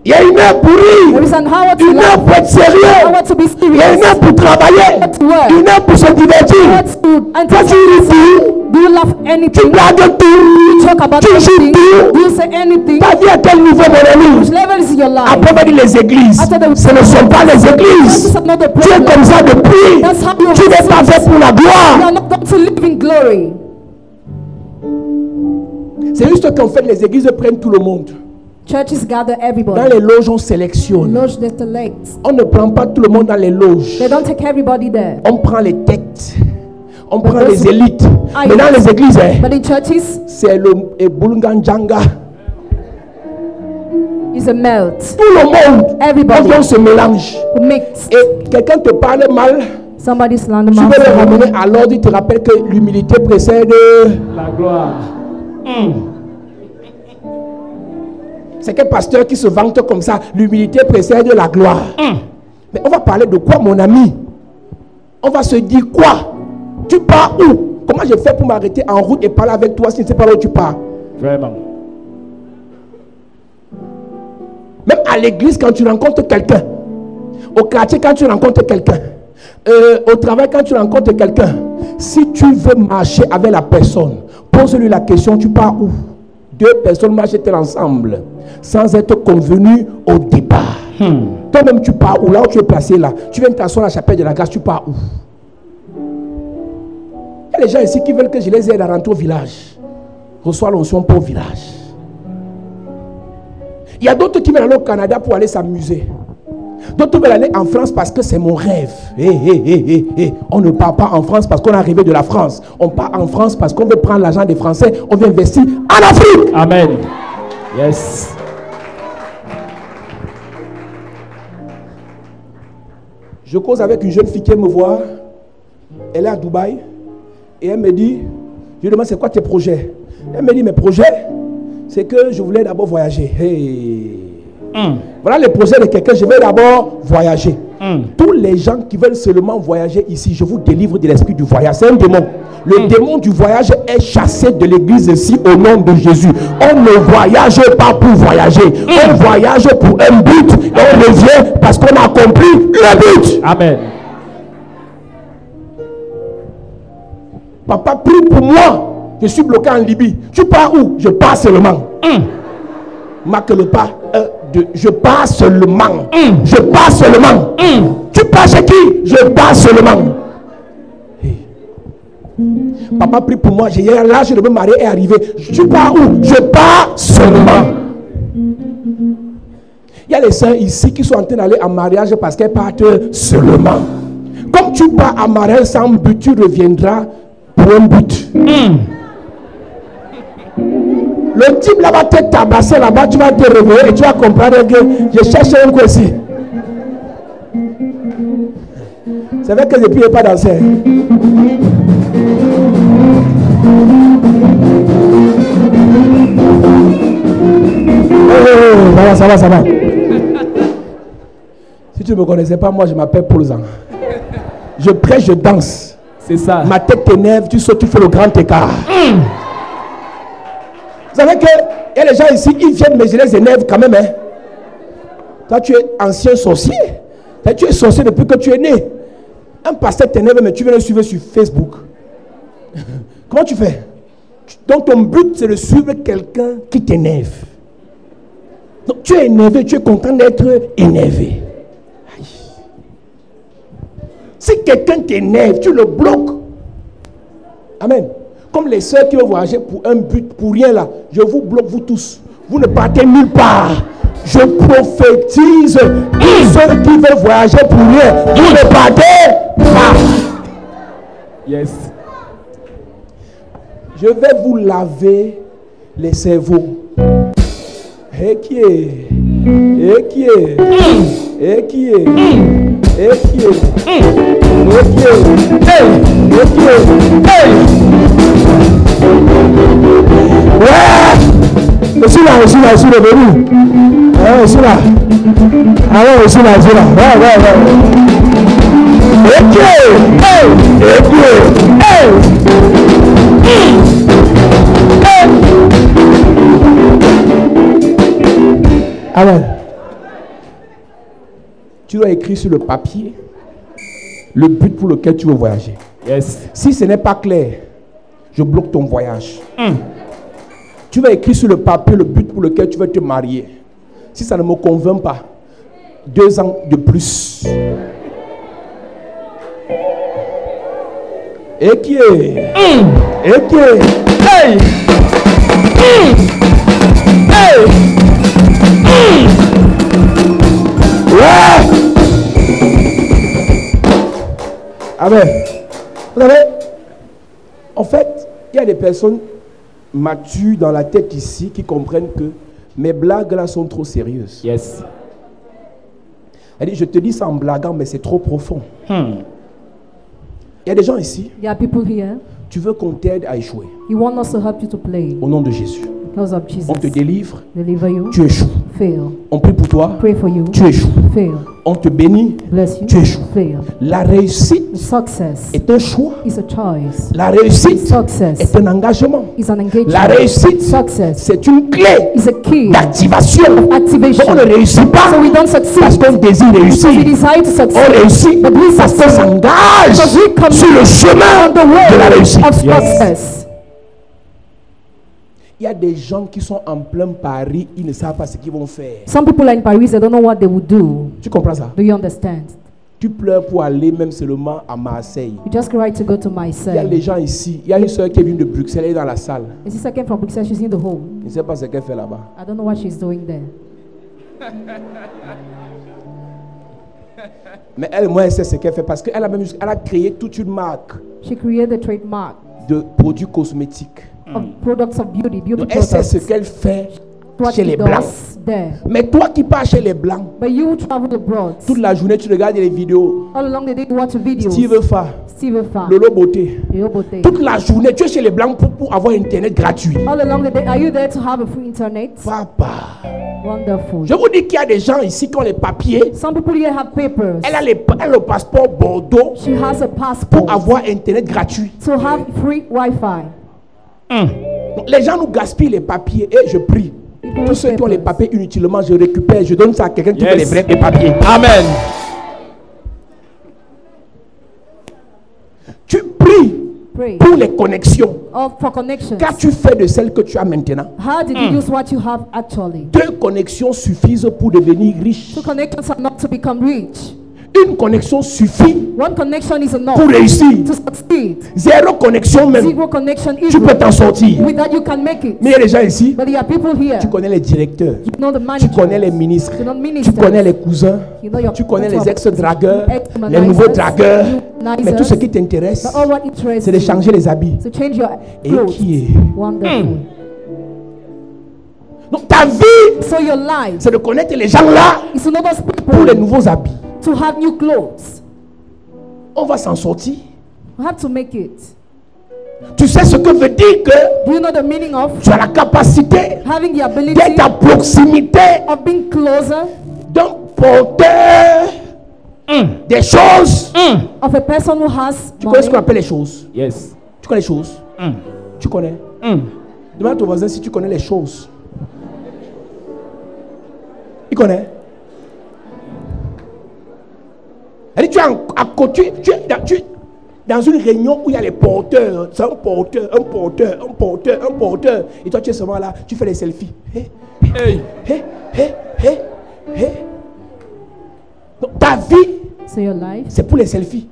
Il y a une heure pour There rire, is an hour to une heure laugh, pour être an sérieux, hour to be il y a une serious, heure pour travailler, to work, une heure pour se an divertir. hour to Toi, tu ris tout, Do you laugh tu anything? blagues tout, Talk about tu joues anything? tout. Do you say anything? Ta vie à quel niveau, mon ami? Which level is your life? Après, on va dire les églises. After the- Ce ne sont pas les églises. This is not the Tu es problem. comme ça depuis. That's how you Tu n'es pas are. fait pour la You gloire. are not going to live in glory. C'est juste qu'en fait, les églises prennent tout le monde. Churches gather Dans everybody. les loges, on sélectionne. Loge they select. On ne prend pas tout le monde dans les loges. They don't take everybody there. On prend les têtes. On But prend those les who- élites. Ah, Mais dans yes. les églises, But in churches, c'est le Ebulunganjanga. it's a melt. Tout le monde. Everybody. On se mélange. Mix. Et quelqu'un te parle mal, Somebody slander tu veux le someone. ramener à l'ordre. Il te rappelle que l'humilité précède. La gloire. C'est quel pasteur qui se vante comme ça? L'humilité précède la gloire. Mais on va parler de quoi, mon ami? On va se dire quoi? Tu pars où? Comment je fais pour m'arrêter en route et parler avec toi si je ne sais pas où tu pars? Vraiment. Même à l'église, quand tu rencontres quelqu'un, au quartier, quand tu rencontres quelqu'un, au travail, quand tu rencontres quelqu'un, si tu veux marcher avec la personne, pose-lui la question, tu pars où? deux personnes marchent-elles ensemble sans être convenues au départ? Toi-même, tu pars où? Là où tu es placé là. Tu viens t'asseoir à la chapelle de la grâce, tu pars où? Il y a des gens ici qui veulent que je les aide à rentrer au village. Reçois l'onction pour le village. Il y a d'autres qui veulent aller au Canada pour aller s'amuser. D'autres veulent aller en France parce que c'est mon rêve. On ne part pas en France parce qu'on est arrivé de la France. On part en France parce qu'on veut prendre l'argent des Français. On veut investir en Afrique. Amen. Yes. Je cause avec une jeune fille qui me voit. Elle est à Dubaï. Et elle me dit, je lui demande c'est quoi tes projets? Elle me dit mes projets, c'est que je voulais d'abord voyager. Voilà les projets de quelqu'un, je vais d'abord voyager. Tous les gens qui veulent seulement voyager ici, je vous délivre de l'esprit du voyage. C'est un démon. Le démon du voyage est chassé de l'église ici au nom de Jésus. On ne voyage pas pour voyager. On voyage pour un but. Et on revient parce qu'on a accompli le but. Amen. Papa, prie pour moi. Je suis bloqué en Libye. Tu pars où? Je pars seulement. Marque le pas. Je pars seulement. Je pars seulement. Tu pars chez qui? Je pars seulement. Papa, prie pour moi. J'ai l'âge de me marier et arriver. Tu pars où? Je pars seulement. Il y a les sœurs ici qui sont en train d'aller en mariage parce qu'elles partent seulement. Comme tu pars en mariage sans but, tu reviendras pour un but. Le type là-bas te tabasser là-bas, tu vas te réveiller et tu vas comprendre que je cherche un coup ici. C'est vrai que depuis il n'est pas dansé. Ça va, ça va. Si tu ne me connaissais pas, moi je m'appelle Paul Zang. Je prêche, je danse. C'est ça. Ma tête t'énerve, tu sautes, tu fais le grand écart. Vous savez qu'il y a des gens ici, ils viennent, mais je les énerve quand même. Toi, tu es ancien sorcier. Toi, tu es sorcier depuis que tu es né. Un pasteur t'énerve, mais tu viens le suivre sur Facebook. Comment tu fais? Donc, ton but, c'est de suivre quelqu'un qui t'énerve. Donc, tu es énervé, tu es content d'être énervé. Aïe. Si quelqu'un t'énerve, tu le bloques. Amen. Comme les sœurs qui vont voyager pour un but, pour rien là, je vous bloque vous tous. Vous ne partez nulle part. Je prophétise tous ceux qui veulent voyager pour rien. Vous ne partez pas. Yes. Je vais vous laver les cerveaux. Et qui est? Et qui est? Et qui est? Et qui est? Et qui est? Ouais! Je suis là, je suis là, je suis revenu. Je suis là. Ah ouais, je suis là, je suis là. Ouais. Et qui est? Et qui est? Ah ouais. Tu dois écrire sur le papier le but pour lequel tu veux voyager. Yes. Si ce n'est pas clair, je bloque ton voyage. Tu vas écrire sur le papier le but pour lequel tu veux te marier. Si ça ne me convainc pas, 2 ans de plus. Et qui est? Et qui est? Hey! Hey! Ouais! Amen. Vous savez, en fait, il y a des personnes matures dans la tête ici qui comprennent que mes blagues là sont trop sérieuses. Yes. Elle dit, je te dis ça en blaguant, mais c'est trop profond. Il y a des gens ici, There are people here. tu veux qu'on t'aide à échouer. You want us to help you to play Au nom de Jésus. because of Jesus. On te délivre, Deliver you. tu échoues. Fail. On prie pour toi, Pray for you. tu échoues. Fail. On te bénit, Bless you. tu échoues. Fail. La réussite Success est un choix. is a choice. La réussite Success est un engagement. is an engagement. La réussite, Success c'est une clé is a key d'activation. activation. On ne réussit pas So we don't parce succeed qu'on désire because we réussir. desire to On succeed. réussit But we parce qu'on succeed s'engage because we come sur le chemin on the de la way réussite. of Yes. success. Il y a des gens qui sont en plein Paris, ils ne savent pas ce qu'ils vont faire. Some people are in Paris, they don't know what they would do. Tu comprends ça? Do you understand? Tu pleures pour aller même seulement à Marseille. You just cry to go to Il y a Marseille. les gens ici. Il y a une soeur qui est venue de Bruxelles, elle est dans la salle. A sister came from Bruxelles, she's in the home. Je ne sais pas ce qu'elle fait là-bas. I don't know what she's doing there. Mais elle, moi, elle sait ce qu'elle fait parce qu'elle a même elle a créé toute une marque She created a trademark de produits cosmétiques. of products of beauty, beauty Donc, elle sait ce products. qu'elle fait What chez she les Blancs. does there. Mais toi qui pars chez les Blancs, But you travel abroad. toute la journée, tu regardes les vidéos. All along the day you watch videos. Steve Fa, Steve Fa. Lolo Beauté. Yobote. Toute la journée, tu es chez les Blancs pour avoir Internet gratuit. All along the day, are you there to have a free internet? Papa. Wonderful. Je vous dis qu'il y a des gens ici qui ont les papiers. Some people here have papers. Elle a le passeport Bordeaux She has a passport pour avoir Internet gratuit. to have free Wi-Fi. Donc, les gens nous gaspillent les papiers et je prie. Tous ceux qui ont les papiers inutilement, je récupère, je donne ça à quelqu'un qui veut les vrais papiers. Amen. Tu pries Pray. pour les connexions. For connections. Qu'as-tu fait de celles que tu as maintenant? How did you use what you have actually? 2 connexions suffisent pour devenir riche. 2 connections are not to become rich. Une connexion suffit 1 connection is enough pour réussir. to succeed. 0 connexion même, 0 connection is tu peux t'en sortir. with that you can make it. Mais il y a des gens ici, But there are people here. tu connais les directeurs, You know the tu managers. connais les ministres, You know tu ministers. connais les cousins, You know your tu connais les ex- ex-dragueurs, ex-managers, les nouveaux dragueurs. humanizers. Mais tout ce qui t'intéresse, But all what interests c'est de you changer les habits. to change your Et clothes. qui est? Wonderful. Donc ta vie, So your life c'est de connaître les gens là is to know those pour les people, nouveaux habits. to have new clothes. On va s'en sortir. You have to make it. Tu sais ce que veut dire que Do you know the meaning of tu as la capacité having the ability d'être à proximité of being closer d'un porteur des choses. of a person who has Tu connais ce qu'on money? appelle les choses? Yes. Tu connais les choses? Tu connais? Demande à ton voisin si tu connais les choses. Il connaît? Elle dit, tu es à côté, tu es dans une réunion où il y a les porteurs. C'est un porteur. Et toi, tu es seulement là, tu fais les selfies. Hé, Hey. hé, hé, hé, hé. Donc, ta vie, So your life c'est pour les selfies.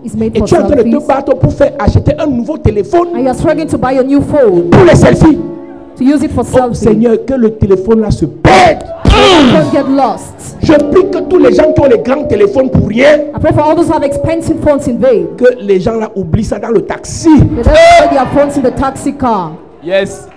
is made Et for tu es en train de te selfies. battre pour faire acheter un nouveau téléphone And you are struggling to buy a new phone pour les selfies. to use it for Oh selfies. Seigneur, que le téléphone là se perde. Don't get lost. Je prie que tous les gens qui ont les grands téléphones pour rien, I pray for all those who have expensive phones in vain. que les gens là oublient ça dans le taxi. They don't put their phones in the taxi car. Yes.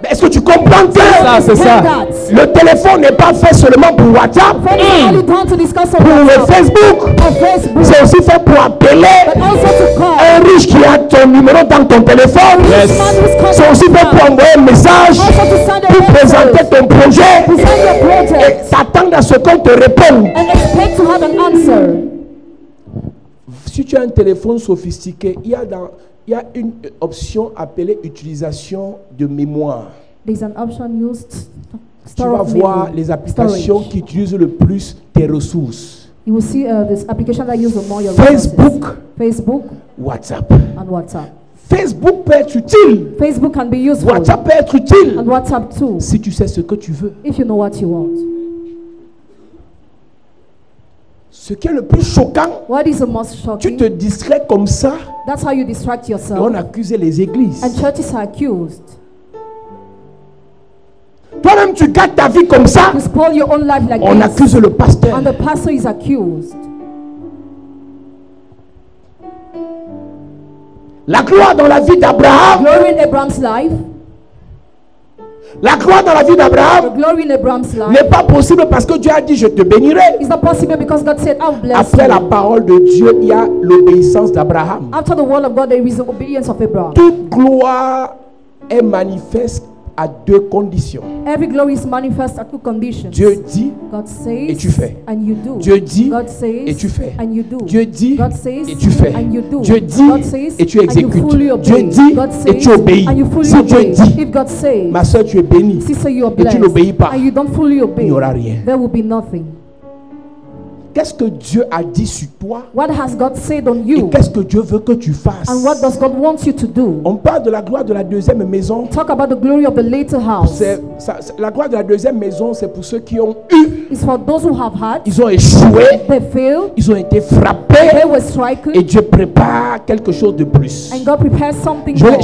Mais est-ce que tu comprends que Ça, c'est ça. That. le téléphone n'est pas fait seulement pour WhatsApp, Phone is only done to discuss on pour le WhatsApp, Facebook. on Facebook, C'est aussi fait pour appeler but also to call. un riche qui a ton numéro dans ton téléphone. Yes. Man who's calling C'est aussi fait pour envoyer un message, also to send a pour présenter message, ton projet to send your et project, t'attendre à ce qu'on te réponde. and expect to have an answer. Si tu as un téléphone sophistiqué, il y a une option appelée utilisation de mémoire. There's an option used Tu store vas of voir memory, les applications storage. qui utilisent le plus tes ressources. You will see this application that use more your Facebook. resources. Facebook WhatsApp. and WhatsApp. Facebook peut être utile. Facebook can be useful, WhatsApp peut être utile. and WhatsApp too, Si tu sais ce que tu veux. if you know what you want. Ce qui est le plus choquant, What is the most tu shocking? te distrais comme ça That's how you distract et yourself. on accusait les églises. And churches are accused. Toi-même, tu gardes ta vie comme ça, You spoil your own life like on this. accuse le pasteur. And the pastor is accused. La gloire dans la vie d'Abraham, Glory in Abraham's life. la gloire dans la vie The d'Abraham glory in Abraham's life n'est pas possible parce que Dieu a dit je te bénirai. is not possible because God said, I will bless Après la you. parole de Dieu, il y a l'obéissance d'Abraham. After the word of God, there is the obedience of Abraham. Toute gloire est manifeste à 2 conditions. Every glory is manifest at 2 conditions. Dieu dit, God says, et tu fais. and you do. Dieu dit, God says, et tu fais. and you do. Dieu dit, God says, et tu fais. and you do. Dieu dit, God says, et tu and exécutes. you fully obey. Dieu dit, God et says, tu obéis. and you fully Si Dieu obey. dit, If God says, ma soeur, tu es bénie, sister, you are et tu blessed, n'obéis pas, and you don't fully obey, il n'y aura rien. there will be nothing. Qu'est-ce que Dieu a dit sur toi? What has God said on Et you? qu'est-ce que Dieu veut que tu fasses? And what does God want you to do? On parle de la gloire de la deuxième maison. Talk about the glory of the later house. La gloire de la deuxième maison, c'est pour ceux qui ont eu, It's for those who have had, ils ont échoué, they failed, ils ont été they frappés, were stricken, et Dieu prépare quelque chose de plus. and God prepares something Je more.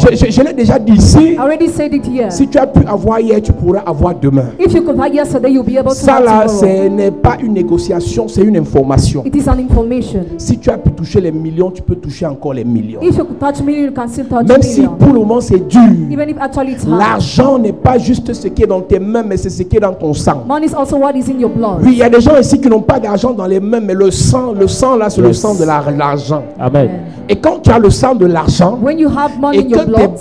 l'ai déjà dit ici. I already said it here. Si tu as pu avoir hier, tu pourras avoir demain. If you could have yesterday, you'll be able to Ça have là, tomorrow. ce n'est pas une négociation, c'est une information. It is an information. Si tu as pu toucher les millions, tu peux toucher encore les millions. If you could touch million, you can still touch Même si million. pour le moment c'est dur. Even if actually it's hard. L'argent n'est pas juste ce qui est dans tes mains, mais c'est ce qui est dans ton sang. Money is also what is in your blood. Oui, il y a des gens ici qui n'ont pas d'argent dans les mains, mais le sang là, c'est le sang de l'argent. Amen. Et quand tu as le sang de l'argent, When you have money et in your que blood,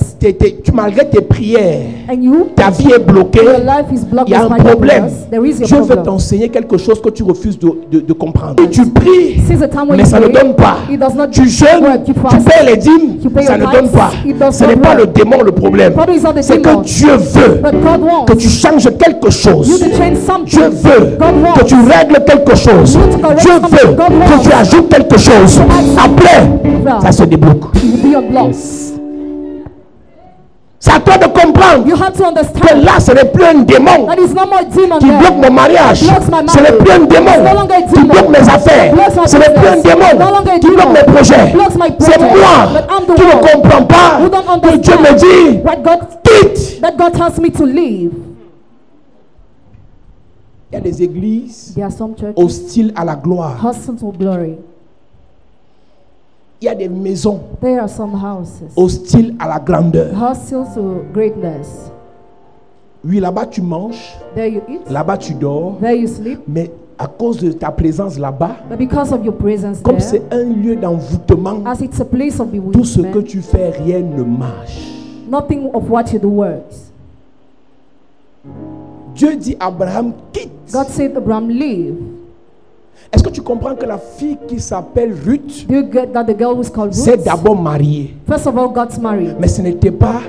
malgré tes prières, and you, ta vie est bloquée, your life is blocked il y a un by your problème. prayers, there is a Dieu veut problem. t'enseigner quelque chose que tu refuses de comprendre. Et tu pries, Since the time when mais you ça ne pray, donne pas. it does not Tu jeûnes, work. You tu fast, payes les dîmes, you pay ça your ne donne tithes, pas. it does Ce n'est not pas le work. démon le problème. Probably is not the C'est que demon. Dieu veut But God wants que tu changes quelque chose. you to change something. Dieu veut God wants que tu règles quelque chose. You to correct Dieu something. veut God wants que tu ajoutes quelque chose. Après, ça se débloque. you will be unblocked. C'est à toi de comprendre You have to que understand là, ce n'est plus un démon that is no more demon qui there. bloque mon mariage. Blocks my Ce n'est marriage. plus un démon It's no longer a qui demon. bloque mes affaires. Blocks my Ce n'est plus un business. démon No longer a qui bloque demon. mes projets. Blocks my C'est project. moi But I'm the qui one ne comprends pas who don't que Dieu me dit what God quitte. that God tells me to leave. Il y a des églises There are some churches hostiles à la gloire. hostile to glory. Il y a des maisons There are some houses hostiles à la grandeur. hostile to greatness. Oui, là-bas tu manges, There you eat, là-bas tu dors, there you sleep. mais à cause de ta présence là-bas, But because of your presence comme there, c'est un lieu d'envoûtement, as it's a place of tout ce que bewitchment, tu fais, rien ne marche. nothing of what you do works. Dieu dit à Abraham, quitte. God said, Abraham, leave. Est-ce que tu comprends que la fille qui s'appelle Ruth Do you get that the girl was called s'est Ruth? d'abord mariée, First of all, God's married. mais ce n'était pas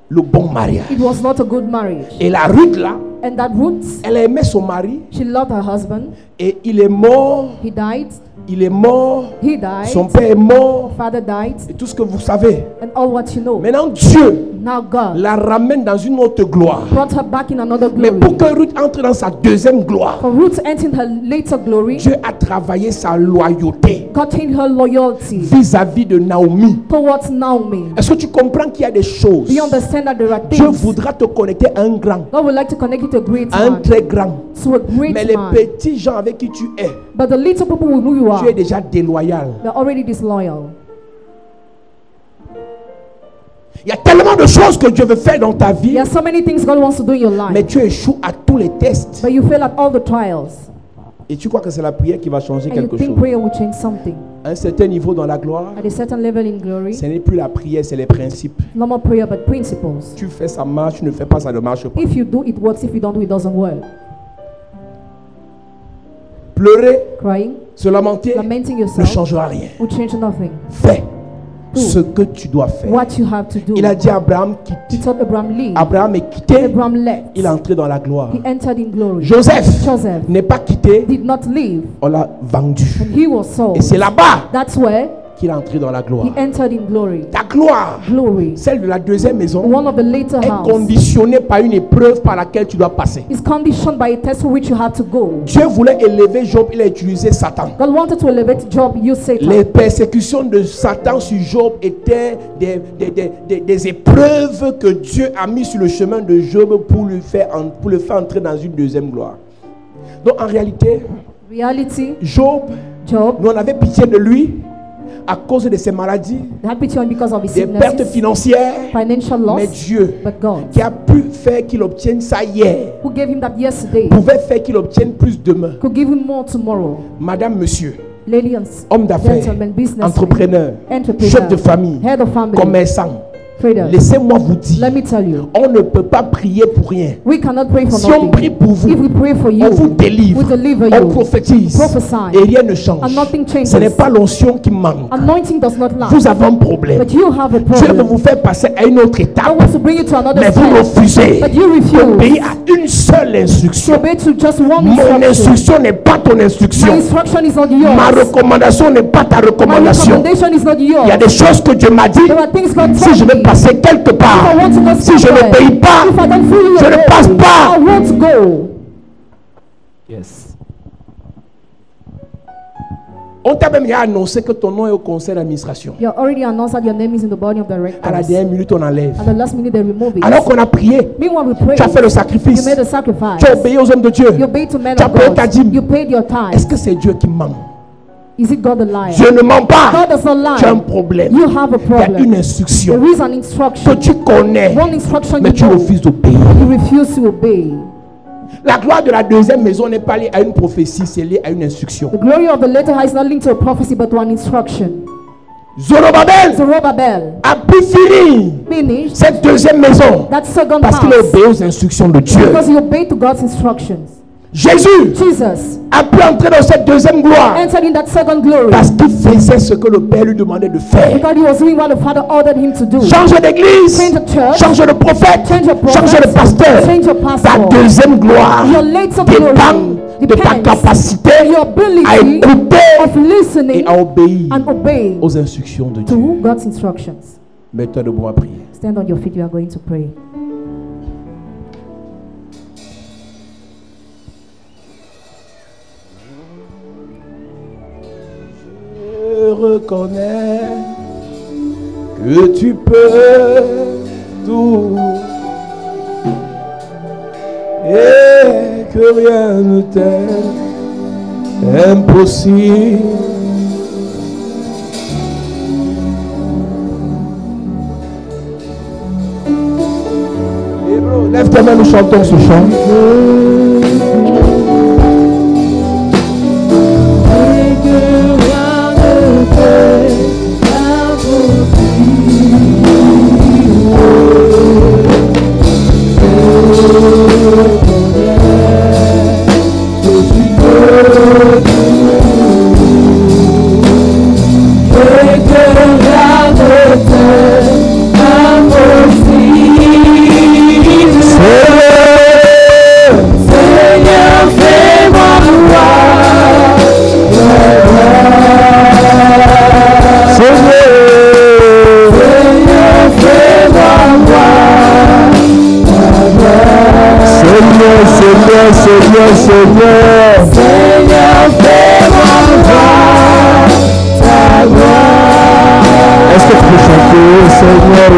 le bon mariage. It was not a good marriage. Et la Ruth là, And that Ruth, elle aimait son mari she loved her husband. et il est mort, He died. il est mort, He died. son père est mort Father died. et tout ce que vous savez. And all what you know. Maintenant Dieu Now God la ramène dans une autre gloire. brought her back in another Mais glory. pour que Ruth entre dans sa deuxième gloire, For Ruth entering her later glory, Dieu a travaillé sa loyauté God changed her loyalty vis-à-vis de Naomi. towards Naomi. Est-ce que tu comprends qu'il y a des choses? Do you understand that there are Dieu things voudra te connecter à un grand, God would like to connect you to a great à un man, très grand. to a great Mais les man. petits gens avec qui tu es, But the little people who you tu es are, déjà déloyal. they're already disloyal. Il y a tellement de choses que Dieu veut faire dans ta vie, There are so many things God wants to do in your life, mais tu échoues à tous les tests. but you fail at all the trials. Et tu crois que c'est la prière qui va changer And you quelque think chose. prayer will change something. À un certain niveau dans la gloire, At a certain level in glory, ce n'est plus la prière, c'est les principes. no more prayer but principles. Tu fais ça marche, tu ne fais pas ça ne marche pas. If you do, it works. If you don't do, it doesn't work. Pleurer, Crying, se lamenter lamenting ne yourself changera rien. will change nothing. Fais ce que tu dois faire. What you have to do. Il a dit à Abraham, He quitte. told Abraham, leave. Abraham est quitté, Abraham left. il est entré dans la gloire. He entered in glory. Joseph Joseph n'est pas quitté, did not leave, on l'a vendu. and he was sold. Et c'est là-bas That's where qu'il est entré dans la gloire. he entered in glory. Ta gloire, Glory. celle de la deuxième maison, One of the later est house conditionnée par une épreuve par laquelle tu dois passer. is conditioned by a test for which you have to go. Dieu voulait élever Job, il a utilisé Satan. God wanted to elevate Job, use Satan. Les persécutions de Satan sur Job étaient des épreuves que Dieu a mis sur le chemin de Job pour le faire entrer dans une deuxième gloire. Donc en réalité, Reality, Job, Job, nous on avait pitié de lui à cause de ses maladies, they had pity on him because of his des pertes sicknesses, financières. financial Mais loss, Dieu, but God, qui a pu faire qu'il obtienne ça hier, who gave him that yesterday, pouvait faire qu'il obtienne plus demain. could give him more tomorrow. Madame, monsieur, Lady and homme d'affaires, gentleman, businessman, entrepreneur, entrepreneur, chef de famille, head of family, commerçant, Traders, laissez-moi vous dire, let me tell you, on ne peut pas prier pour rien. we cannot pray for Si on nothing. prie pour vous, If we pray for you, on vous délivre, we deliver on you. prophétise Prophesy. et rien ne change. And nothing changes. Ce n'est pas l'onction qui manque. Anointing does not last. Vous avez un problème. But you have a Dieu veut problem. vous faire passer à une autre God étape, wants to bring you to another mais vous step. refusez But you refuse d'obéir à une seule to instruction. obey to just one Mon instruction. instruction n'est pas ton My instruction. instruction is not yours. Ma recommandation n'est pas ta My recommandation. recommendation is not yours. Il y a des choses que Dieu m'a dit. There are things God Si told je me. vais passer quelque part, If I want to go si je somewhere, n'obéis pas, if I don't fully je ne obey, passe pas. I won't go. Yes. On t'a même annoncé que ton nom est au conseil d'administration. You already announced that your name is in the body of À la directors. dernière minute, on enlève. At the last minute, they remove it. Alors qu'on a prié, Meanwhile, we prayed. tu as fait le You sacrifice, made a sacrifice. tu as obéi aux hommes de Dieu. You obeyed to men Tu as of payé ta God. dîme. You paid your tithe. Est-ce que c'est Dieu qui ment? Is it God the liar? Je ne mens pas. God does not Tu as un lie. problème. You have a Il y a une problem. instruction There is an que instruction. tu connais, One instruction mais you tu know. refuses d'obéir. You refuse to obey. La gloire de la deuxième maison n'est pas liée à une prophétie, c'est lié à une instruction. The glory of the latter house is not linked to a prophecy but to an instruction. Zorobabel Zerubbabel a pu finir finished cette deuxième maison that second parce qu'il a house obéi aux instructions de Dieu. because he obeyed to God's instructions. Jésus Jesus a pu entrer dans cette deuxième gloire entered in that second glory parce qu'il faisait ce que le Père lui demandait de faire. because he was doing what the Father ordered him to do. Change d'église, Change the church, change de prophète, change your prophet, change de pasteur. change your Ta pastor. deuxième gloire Your later dépend glory de ta depends capacité your à ability écouter of listening et à obéir and obeying aux instructions de Dieu. to God's instructions. Mets-toi debout à prier. Stand on your feet, we are going to pray. Je reconnais que tu peux tout et que rien ne t'est impossible. Hébreu, lève ta main, nous chantons ce chant. Seigneur, fais-moi voir ta gloire. Est-ce que tu peux chanter, Seigneur?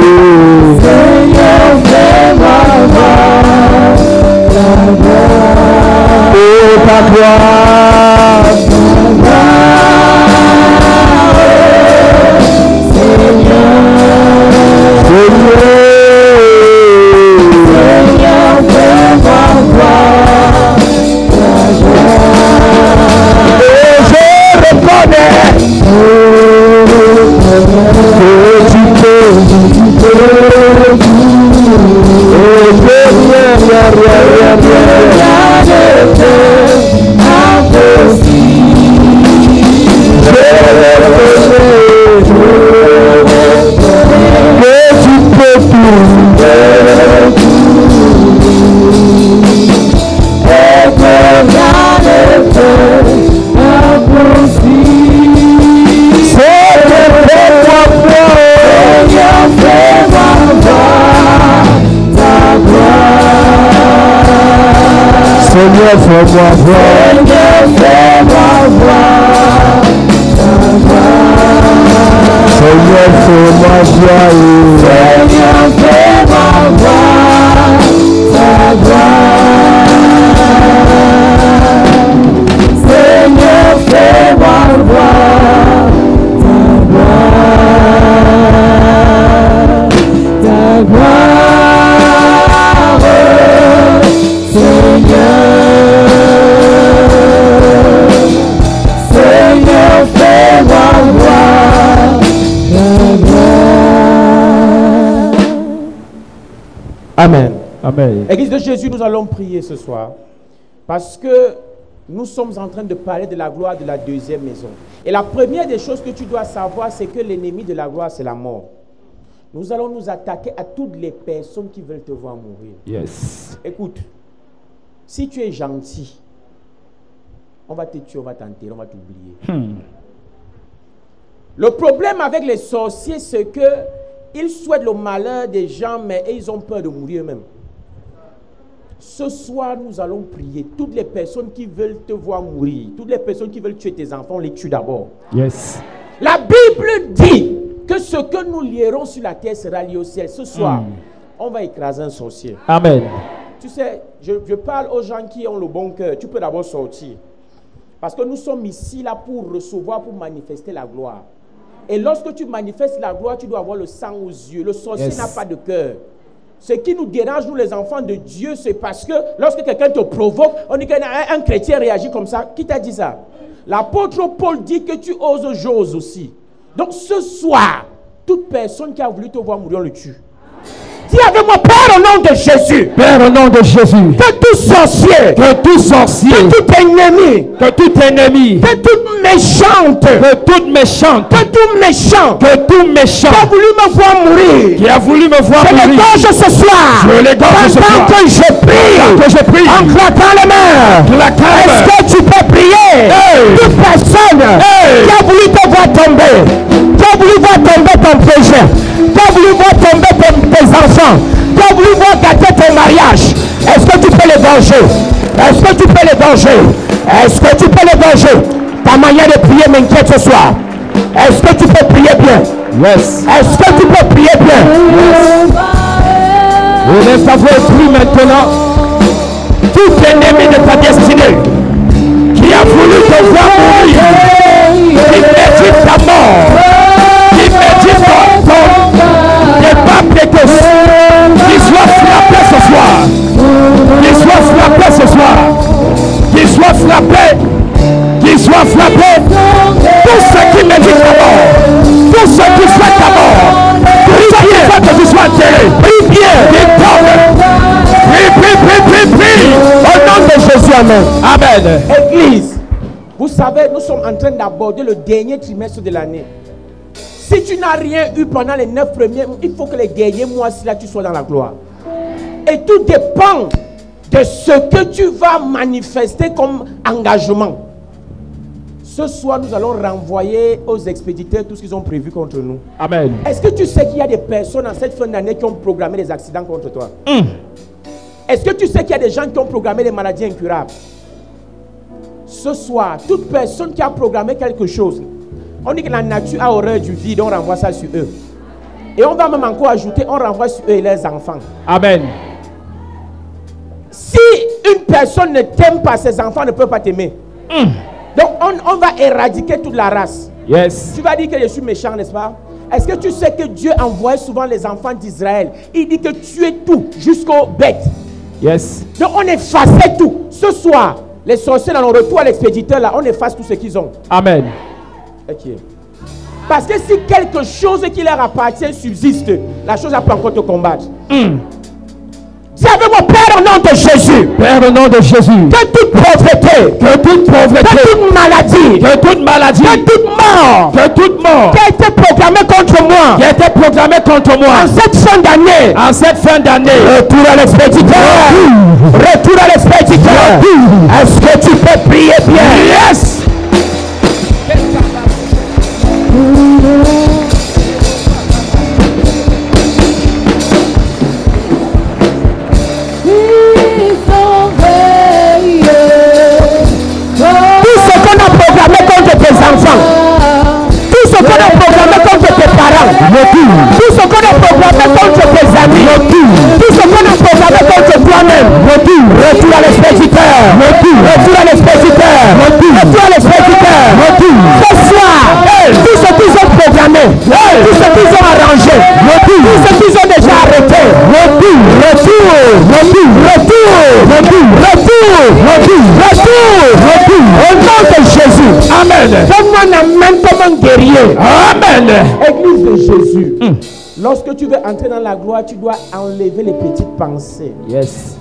Seigneur, fais-moi voir ta gloire. Oh, ta gloire. Seigneur, fais-moi voir. Seigneur, fais-moi voir. Seigneur, fais-moi voir ta gloire. Seigneur, fais-moi voir ta gloire. Seigneur, fais-moi voir ta gloire. Amen. Amen. Église de Jésus, nous allons prier ce soir parce que nous sommes en train de parler de la gloire de la deuxième maison. Et la première des choses que tu dois savoir, c'est que l'ennemi de la gloire, c'est la mort. Nous allons nous attaquer à toutes les personnes qui veulent te voir mourir. Yes. Écoute, si tu es gentil, on va te tuer, on va t'enterrer, on va t'oublier. Le problème avec les sorciers, c'est que ils souhaitent le malheur des gens, mais ils ont peur de mourir eux-mêmes. Ce soir, nous allons prier. Toutes les personnes qui veulent te voir mourir, toutes les personnes qui veulent tuer tes enfants, on les tue d'abord. Yes. La Bible dit que ce que nous lierons sur la terre sera lié au ciel. Ce soir, on va écraser un sorcier. Amen. Tu sais, je parle aux gens qui ont le bon cœur. Tu peux d'abord sortir. Parce que nous sommes ici là pour recevoir, pour manifester la gloire. Et lorsque tu manifestes la gloire, tu dois avoir le sang aux yeux. Le sorcier n'a pas de cœur. Ce qui nous dérange, nous les enfants de Dieu, c'est parce que lorsque quelqu'un te provoque, on dit qu'un chrétien réagit comme ça. Qui t'a dit ça? L'apôtre Paul dit que tu oses, j'ose aussi. Donc ce soir, toute personne qui a voulu te voir mourir, on le tue. Dis avec moi, Père au nom de Jésus. Père au nom de Jésus. Que tout sorcier. Que tout sorcier. Que tout ennemi. Que tout ennemi. Que toute méchante. Que toute méchante. Que tout méchant. Que tout méchant. Qui a voulu me voir mourir. Qui a voulu me voir mourir. Je l'égorge ce soir. Je l'égorge ce soir. Pendant que je prie. Que je prie. En claquant les mains. Est-ce que tu peux prier? Toute personne qui a voulu te voir tomber. Qui a voulu voir tomber ton projet. Qui a voulu voir tomber tes enfants. Qui a voulu voir gâter ton mariage. Est-ce que tu peux l'égorger? Est-ce que tu peux l'égorger? Est-ce que tu peux l'égorger? Ta manière de prier m'inquiète ce soir. Est-ce que tu peux prier bien? Yes. Est-ce que tu peux prier bien? Yes. Élève ta voix et prie maintenant. Tout ennemi de ta destinée qui a voulu te voir mourir, qui médite ta mort, qui médite ton départ précoce, qui soit frappé ce soir, qui soit frappé ce soir, qui soit frappé, qui soit frappé. Tous ceux qui méditent ta mort, tous ceux qui souhaitent ta mort, tous ceux qui souhaitent que tu sois enterré, prie bien, qui tombe. Prie. Au nom de Jésus, amen. Amen. Église, vous savez, nous sommes en train d'aborder le dernier trimestre de l'année. Si tu n'as rien eu pendant les 9 premiers mois, il faut que les derniers mois, si là, tu sois dans la gloire. Et tout dépend de ce que tu vas manifester comme engagement. Ce soir, nous allons renvoyer aux expéditeurs tout ce qu'ils ont prévu contre nous. Amen. Est-ce que tu sais qu'il y a des personnes en cette fin d'année qui ont programmé des accidents contre toi? Est-ce que tu sais qu'il y a des gens qui ont programmé des maladies incurables? Ce soir, toute personne qui a programmé quelque chose, on dit que la nature a horreur du vide, on renvoie ça sur eux. Et on va même encore ajouter, on renvoie sur eux et leurs enfants. Amen. Si une personne ne t'aime pas, ses enfants ne peuvent pas t'aimer. Donc on va éradiquer toute la race. Yes. Tu vas dire que je suis méchant, n'est-ce pas? Est-ce que tu sais que Dieu envoie souvent les enfants d'Israël? Il dit que tu es tout, jusqu'aux bêtes. Yes. Donc on effaçait tout. Ce soir, les sorciers dans le retour à l'expéditeur là, on efface tout ce qu'ils ont. Amen. Ok. Parce que si quelque chose qui leur appartient subsiste, la chose peut encore te combattre. Dis avec mon Père au nom de Jésus. Père au nom de Jésus. Que toute pauvreté, que toute maladie, que toute mort, qui a été programmée contre moi, en cette fin d'année, retour à l'expéditeur. Est-ce que tu peux prier bien? Yes. Tout ce qu'on a programmé contre tes amis, tout ce qu'on a programmé contre toi-même, retour à l'expéditeur, retour à l'expéditeur. Ce soir, tout ce qu'ils ont programmé, tout ce qu'ils ont arrangé, tout ce qu'ils ont déjà arrêté, retour, au nom de Jésus. Amen. Donne-moi un amen comme un guerrier. Amen. Église de Jésus. Lorsque tu veux entrer dans la gloire, tu dois enlever les petites pensées. Yes.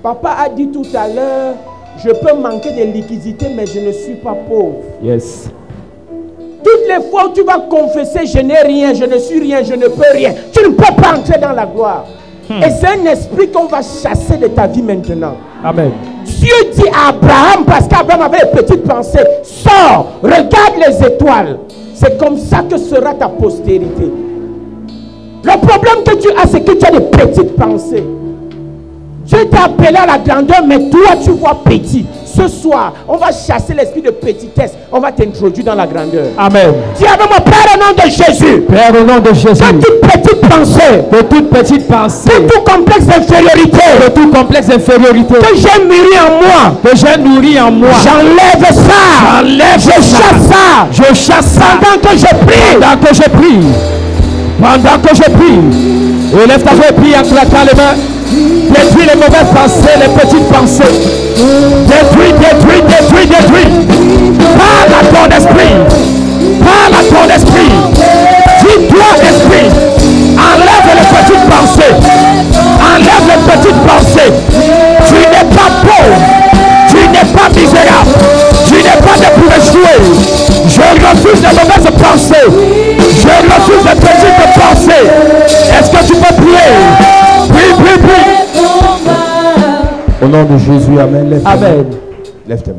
Papa a dit tout à l'heure, je peux manquer de liquidité, mais je ne suis pas pauvre. Yes. Toutes les fois où tu vas confesser, je n'ai rien, je ne suis rien, je ne peux rien, tu ne peux pas entrer dans la gloire. Et c'est un esprit qu'on va chasser de ta vie maintenant. Amen. Dieu dit à Abraham, parce qu'Abraham avait une petite pensée, sors, regarde les étoiles. C'est comme ça que sera ta postérité. Le problème que tu as, c'est que tu as des petites pensées. Dieu t'a appelé à la grandeur, mais toi tu vois petit. Ce soir, on va chasser l'esprit de petitesse. On va t'introduire dans la grandeur. Amen. Dis avec moi, Père au nom de Jésus. Père au nom de Jésus. De toute petite pensée. De toute petite pensée. De tout complexe d'infériorité. De tout complexe d'infériorité. Que j'ai mûri en moi. Que j'ai nourri en moi. J'enlève ça. J'enlève Je chasse ça. Je chasse ça. Pendant que je prie. Pendant que je prie. Pendant que je prie. Élève ta voix et prie en claquant les mains. Détruis les mauvaises pensées, les petites pensées. Détruis, détruis, détruis, détruis. Parle à ton esprit. Parle à ton esprit. Dis-toi, esprit, enlève les petites pensées. Enlève les petites pensées. Tu n'es pas pauvre. Tu n'es pas misérable. Tu n'es pas de échouer. Je refuse les mauvaises pensées. Je refuse les petites pensées. Est-ce que tu peux prier? Prie, prie, prie. Au nom de Jésus, amen. Lève Amen. tes mains. Lève tes mains.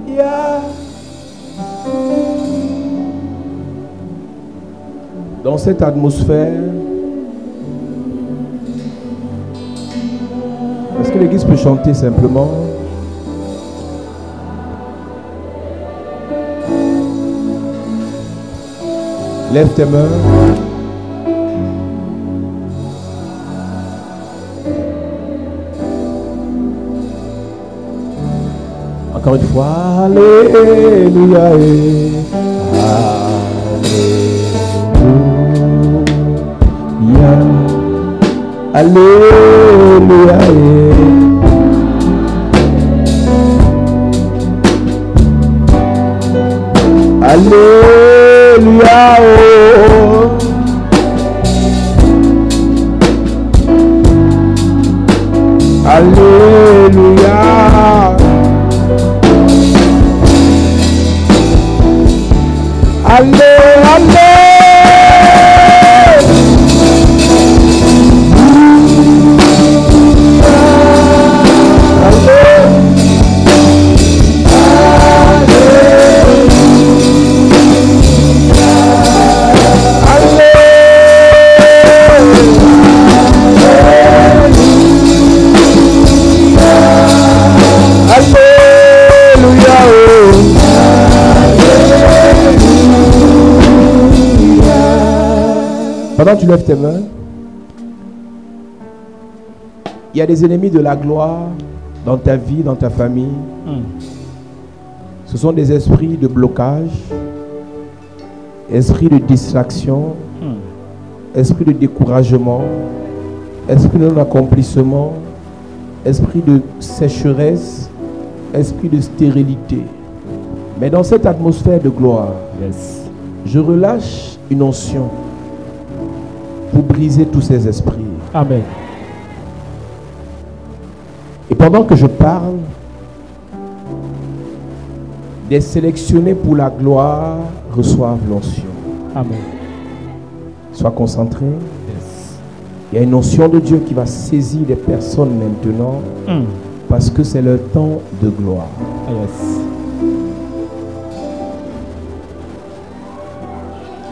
Alléluia. Dans cette atmosphère, est-ce que l'église peut chanter simplement? Lève tes mains. Encore une fois. Alléluia. Alléluia. Alléluia. Alléluia. Alléluia. Allé, allé. Pendant que tu lèves tes mains, il y a des ennemis de la gloire dans ta vie, dans ta famille. Ce sont des esprits de blocage, esprits de distraction, esprits de découragement, esprits de non-accomplissement, esprits de sécheresse, esprits de stérilité. Mais dans cette atmosphère de gloire, je relâche une onction pour briser tous ces esprits. Amen. Et pendant que je parle, des sélectionnés pour la gloire reçoivent l'onction. Amen. Sois concentré. Il y a une onction de Dieu qui va saisir des personnes maintenant parce que c'est leur temps de gloire.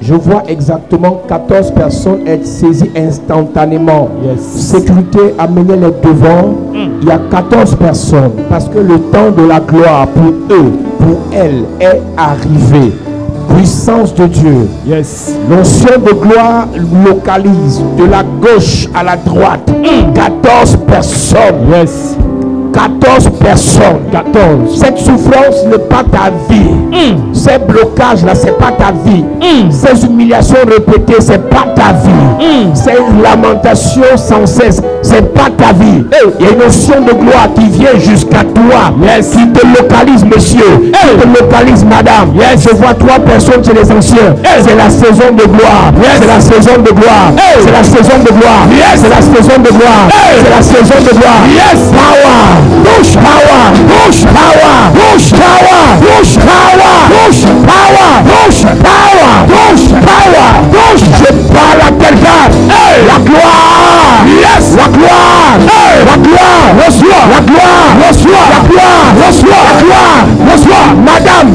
Je vois exactement 14 personnes être saisies instantanément. Sécurité, amenez-les devant. Il y a 14 personnes parce que le temps de la gloire pour eux, pour elles, est arrivé. Puissance de Dieu. L'onction de gloire localise de la gauche à la droite 14 personnes. 14 personnes. 14. Cette souffrance n'est pas ta vie. Ces blocages là, c'est pas ta vie. Ces humiliations répétées, c'est pas ta vie. Ces lamentations sans cesse, c'est pas ta vie. Il y a une notion de gloire qui vient jusqu'à toi. Qui te localise, monsieur. Qui te localise, madame. Je vois 3 personnes chez les anciens. C'est la saison de gloire. C'est la saison de gloire. C'est la saison de gloire. C'est la saison de gloire. C'est la saison de gloire. Power. Push power. Push power. Push power. Push power. Push power. Push power. Push power. Push. Je parle à quelqu'un. La gloire. La gloire. La gloire. Reçois. La gloire. Reçois. La gloire. Reçois. La gloire. Reçois. Madame,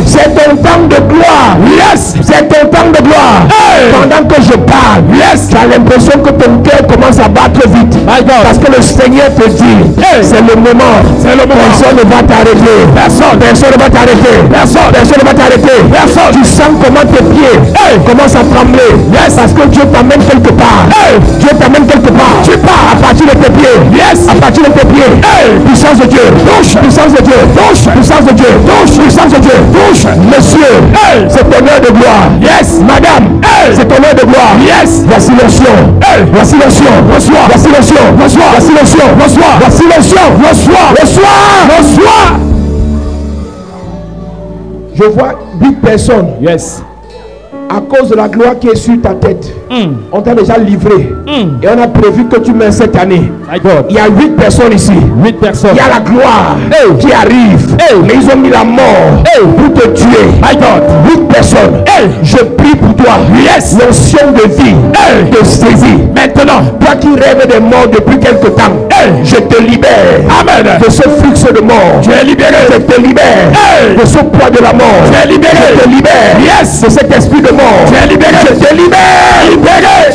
c'est ton temps de gloire. C'est ton temps de gloire. Pendant que je parle, tu as l'impression que ton cœur commence à battre vite. Parce que le Seigneur te dit, c'est le moment. Personne ne va t'arrêter. Personne ne va t'arrêter. Personne ne va t'arrêter. Tu sens comment tes pieds commencent à trembler. Parce que Dieu t'amène quelque part. Dieu t'amène quelque part. Tu pars à partir de tes pieds. À partir de tes pieds. Puissance de Dieu. Puissance de Dieu. Puissance de Dieu. Puissance de Dieu. Monsieur, c'est ton heure de gloire. Madame, c'est ton heure de gloire. Voici l'onction. Voici l'onction. Reçois. Voici l'onction. Reçois. Voici l'onction. Reçois. Voici l'onction. Reçois. Reçois. Je vois 8 personnes. À cause de la gloire qui est sur ta tête, on t'a déjà livré. Et on a prévu que tu mets cette année. Il y a 8 personnes ici. 8 personnes. Il y a la gloire qui arrive. Mais ils ont mis la mort pour te tuer. 8 personnes. Je prie pour toi. L'onction de vie te saisit. Maintenant, toi qui rêves des morts depuis quelque temps, je te libère. Amen. De ce flux de mort. Tu es libéré. Je te libère. De ce poids de la mort. Tu es libéré. Je te libère. De cet esprit de mort. Tu es libéré. Je te libère. Libéré.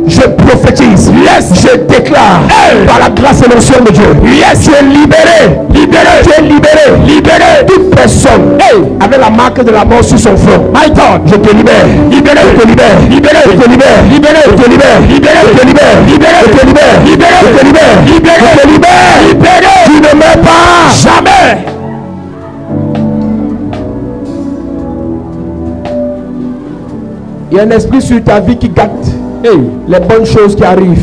Je prophétise. Je déclare par la grâce et l'onction de Dieu. Tu es libéré. Libéré. Tu es libéré. Libéré. Toute personne avec la marque de la mort sur son front. My God. Je te libère. Libéré. Je te libère. Libéré. Je te libère. Libéré. Je te libère. Libéré. Je te libère. Libéré. Je te libère. Libéré. Je te libère. Libéré. Je te libère. Libéré. Tu ne meurs pas. Jamais. Il y a un esprit sur ta vie qui gâte les bonnes choses qui arrivent,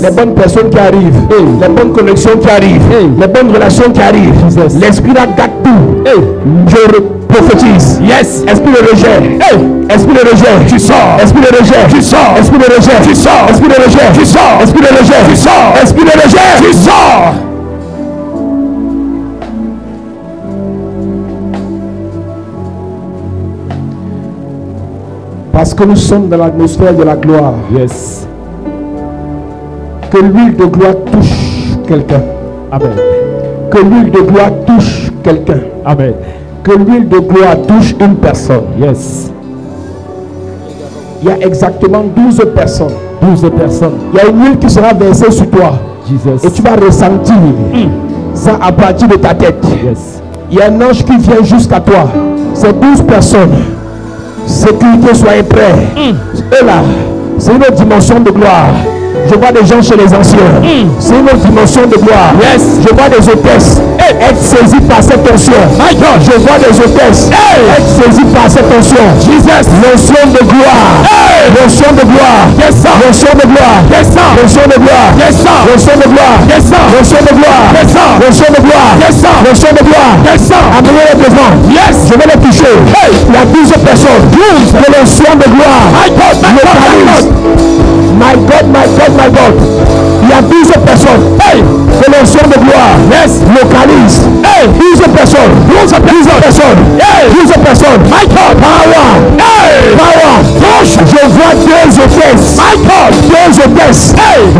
les bonnes personnes qui arrivent, les bonnes connexions qui arrivent, les bonnes relations qui arrivent. L'esprit là gâte tout. Je prophétise. Esprit de rejet. Esprit de rejet. Tu sors. Esprit de rejet. Tu sors. Esprit de rejet. Tu sors. Esprit de rejet. Tu sors. Esprit de rejet. Tu sors. Esprit de rejet. Tu sors. Parce que nous sommes dans l'atmosphère de la gloire. Que l'huile de gloire touche quelqu'un. Amen. Que l'huile de gloire touche quelqu'un. Amen. Que l'huile de gloire touche une personne. Il y a exactement 12 personnes. 12 personnes. Il y a une huile qui sera versée sur toi. Et tu vas ressentir ça à partir de ta tête. Il y a un ange qui vient jusqu'à toi. C'est 12 personnes. Sécurité, soyez prêts. Et là, c'est une autre dimension de gloire. Je vois des gens chez les anciens. C'est une autre dimension de gloire. Je vois des hôtesses être saisies par cette onction. Je vois des hôtesses être saisies par cette onction. L'onction de gloire. L'onction de gloire. L'onction de gloire. L'onction de gloire. L'onction de gloire. L'onction de gloire. L'onction de gloire. L'onction de gloire. Amenez-les devant. Je vais les toucher. Il y a 12 personnes. De l'onction de gloire. My God, my God, my God. Il y a 12 personnes. De l'onction de gloire. Localise. 12 personnes. 12 personnes. 12 personnes. My God. Power. Power. Je vois 2 hôtesses. My God. 2 hôtesses.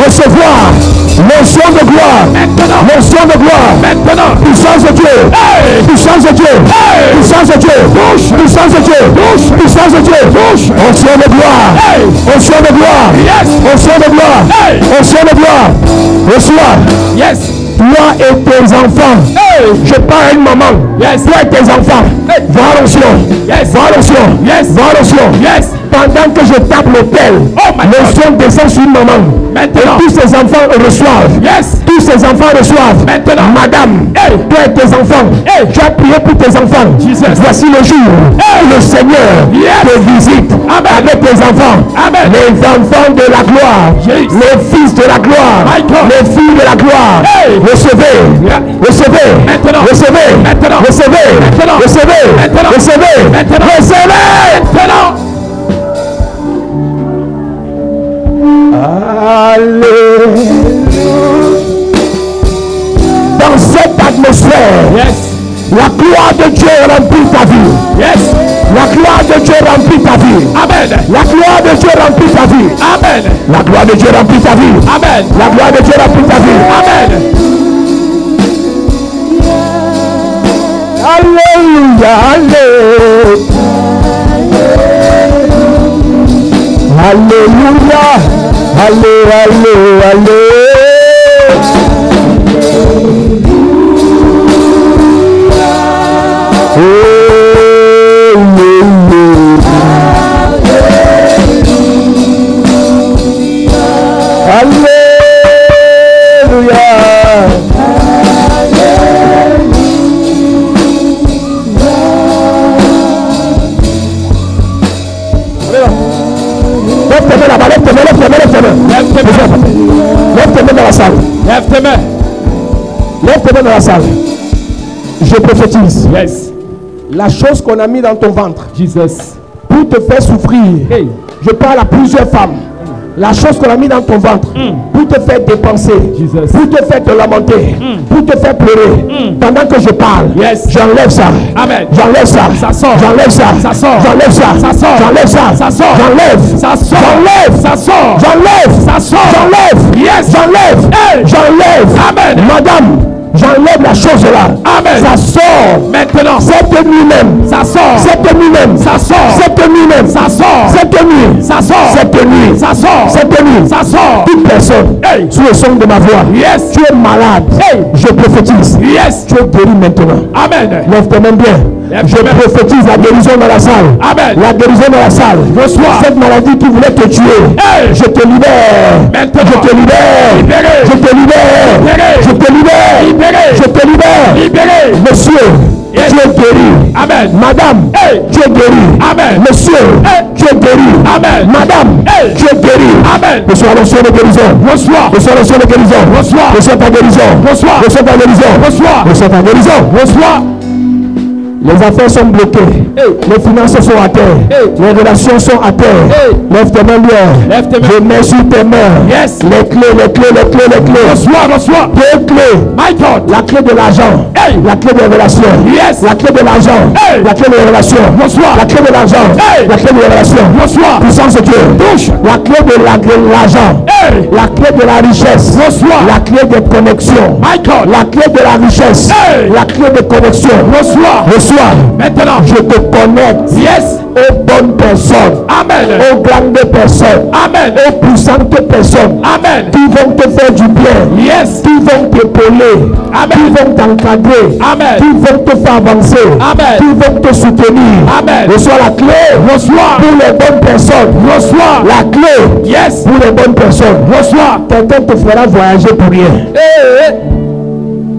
Recevoir l'onction de gloire. L'onction de gloire. Maintenant. Puissance de Dieu. Puissance de Dieu. Puissance de Dieu. Puissance de Dieu. Puissance de Dieu. Onction de gloire. Onction de gloire. Onction de gloire. Onction de gloire. Reçois. Toi et tes enfants. Je parle à une maman. Toi et tes enfants. Va à l'onction. Va à l'onction. Va à l'onction. Par Pendant que je tape le tel, le son descend sur maman. Maintenant. Et tous ces enfants reçoivent. Yes. Tous ces enfants reçoivent. Maintenant. Madame, toi et tes enfants, tu as prié pour tes enfants. Jesus. Voici le jour où le Seigneur te visite avec tes enfants. Amen. Les enfants de la gloire, Yes. les fils de la gloire, My God. les filles de la gloire. Recevez, recevez, Maintenant. recevez, Maintenant. recevez, Maintenant. recevez, Maintenant. recevez, Maintenant. recevez. Maintenant. Alléluia. Dans cette atmosphère, Yes. la gloire de Dieu remplit ta vie. Yes. La gloire de Dieu remplit ta vie. Amen. La gloire de Dieu remplit ta vie. Amen. La gloire de Dieu remplit ta vie. Amen. La gloire de Dieu remplit ta vie. Amen. Alléluia. Alléluia. Alléluia. Lève tes mains là-bas, lève tes mains, lève tes mains, lève tes mains. Lève tes mains dans la salle. Lève tes mains. Lève tes mains dans la salle. Je prophétise. Yes. La chose qu'on a mis dans ton ventre Jesus. pour te faire souffrir. Hey. Je parle à plusieurs femmes. La chose qu'on a mis dans ton ventre pour te faire dépenser, Jesus. pour te faire te lamenter, pour te faire pleurer. Pendant que je parle, Yes. j'enlève ça. Amen. J'enlève ça. Ça sort. J'enlève ça. Ça sort. J'enlève ça. Ça sort. J'enlève ça. Ça sort. J'enlève. Ça sort. J'enlève. Ça sort. J'enlève. Ça sort. J'enlève. Yes. J'enlève. Hey. J'enlève. Amen. Madame, j'enlève la chose là. Amen. Ça sort. Maintenant. Cette nuit même. Ça sort. Cette nuit même. Ça sort. Cette nuit même. Ça sort. Cette nuit. Ça sort. Cette nuit. Ça sort. Cette nuit. Ça sort. Toute personne. Hey. Sous le son de ma voix. Yes. Tu es malade. Hey. Je prophétise. Yes. Tu es guéri maintenant. Amen. Lève tes mains bien. Lève Je tes mains. prophétise la guérison dans la salle. Amen. La guérison dans la salle. Reçois. Cette maladie qui voulait te tuer. Hey. Je te libère. Maintenant. Je te libère. Libéré. Je te libère. Libéré. Je te libère. Libéré. Je te libère. Libéré. Monsieur, Yes. tu es guéri. Amen. Madame, Hey. tu es guéri. Amen. Monsieur, Hey. tu es guéri. Amen. Madame, Hey. tu es guéri. Amen. Reçois l'onction de guérison. Reçois. Reçois l'onction de guérison. Reçois. Reçois ta guérison. Reçois. Reçois ta guérison. Reçois. Reçois ta guérison. Reçois. Les affaires sont bloquées. Les finances sont à terre. Les relations sont à terre. Lève tes mains bien. Lève tes mains. Je mets sur tes mains. Yes. Les clés, les clés, les clés, les clés. Reçois. Reçois. Deux clés. My God. La clé de l'argent. Hey. La clé de révélation. Yes. La clé de l'argent. Hey. La clé de révélation. Reçois. La clé de l'argent. Hey. La clé de révélation. Reçois. Puissance de Dieu. Touche. La clé de l'argent. Hey. La clé de la richesse. Reçois. La clé de connexion. My God. La clé de la richesse. Hey. La clé de connexion. Reçois. Reçois. Maintenant. Je te connecte Yes. aux bonnes personnes. Amen. Aux grandes personnes. Amen. Aux puissantes personnes. Amen. Qui vont te faire du bien. Yes. Qui vont t'épauler. Amen. Qui vont t'encadrer. Amen. Qui vont te faire avancer. Amen. Qui vont te soutenir. Amen. Reçois la clé. Reçois. Pour les bonnes personnes. Reçois. La clé. Yes. Pour les bonnes personnes. Reçois. Quelqu'un te fera voyager pour rien.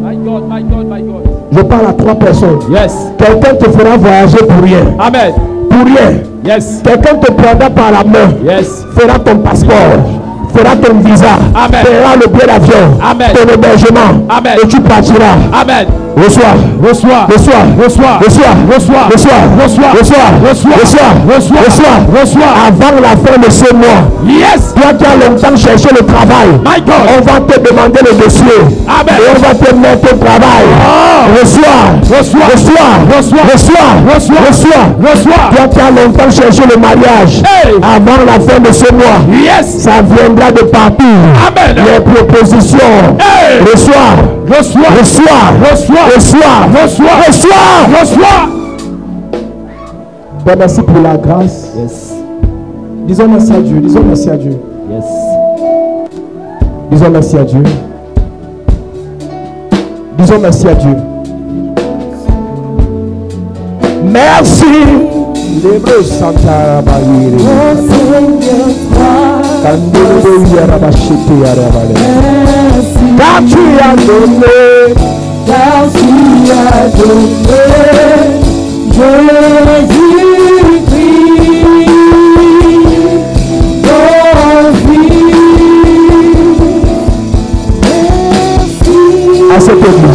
My God. My God. My God. Je parle à trois personnes. Yes. Quelqu'un te fera voyager pour rien. Amen. Pour rien. Yes. Quelqu'un te prendra par la main. Yes. Fera ton passeport. Fera ton visa. Amen. Fera le billet d'avion. Amen. Ton hébergement. Amen. Et tu partiras. Amen. Reçois. Reçois. Reçois. Reçois. Reçois. Reçois. Reçois. Reçois. Reçois. Reçois. Reçois. Reçois. Reçois. Reçois. Avant la fin de ce mois. Yes. Toi qui as longtemps cherché le travail. My God. On va te demander le dossier. Amen. Et on va te mettre au travail. Oh. Reçois. Reçois. Reçois. Reçois. Reçois. Reçois. Reçois. Reçois. Toi qui as longtemps cherché le mariage. Hey. Avant la fin de ce mois. Yes. Ça viendra de partout. Amen. Les propositions. Hey. Reçois. Reçois. Reçois. Reçois. Reçois. Reçois. Reçois. Reçois. Ben, merci pour la grâce. Yes. Disons merci à Dieu. Disons merci à Dieu. Yes. Disons merci à Dieu. Disons merci à Dieu. Merci Lebro Santa Bayiri. Mon Seigneur, toi, Kandoro Yarabashiti Yarabale. merci, Car tu as donné, car tu as donné Jésus-Christ, ton Fils. Merci. à cette église.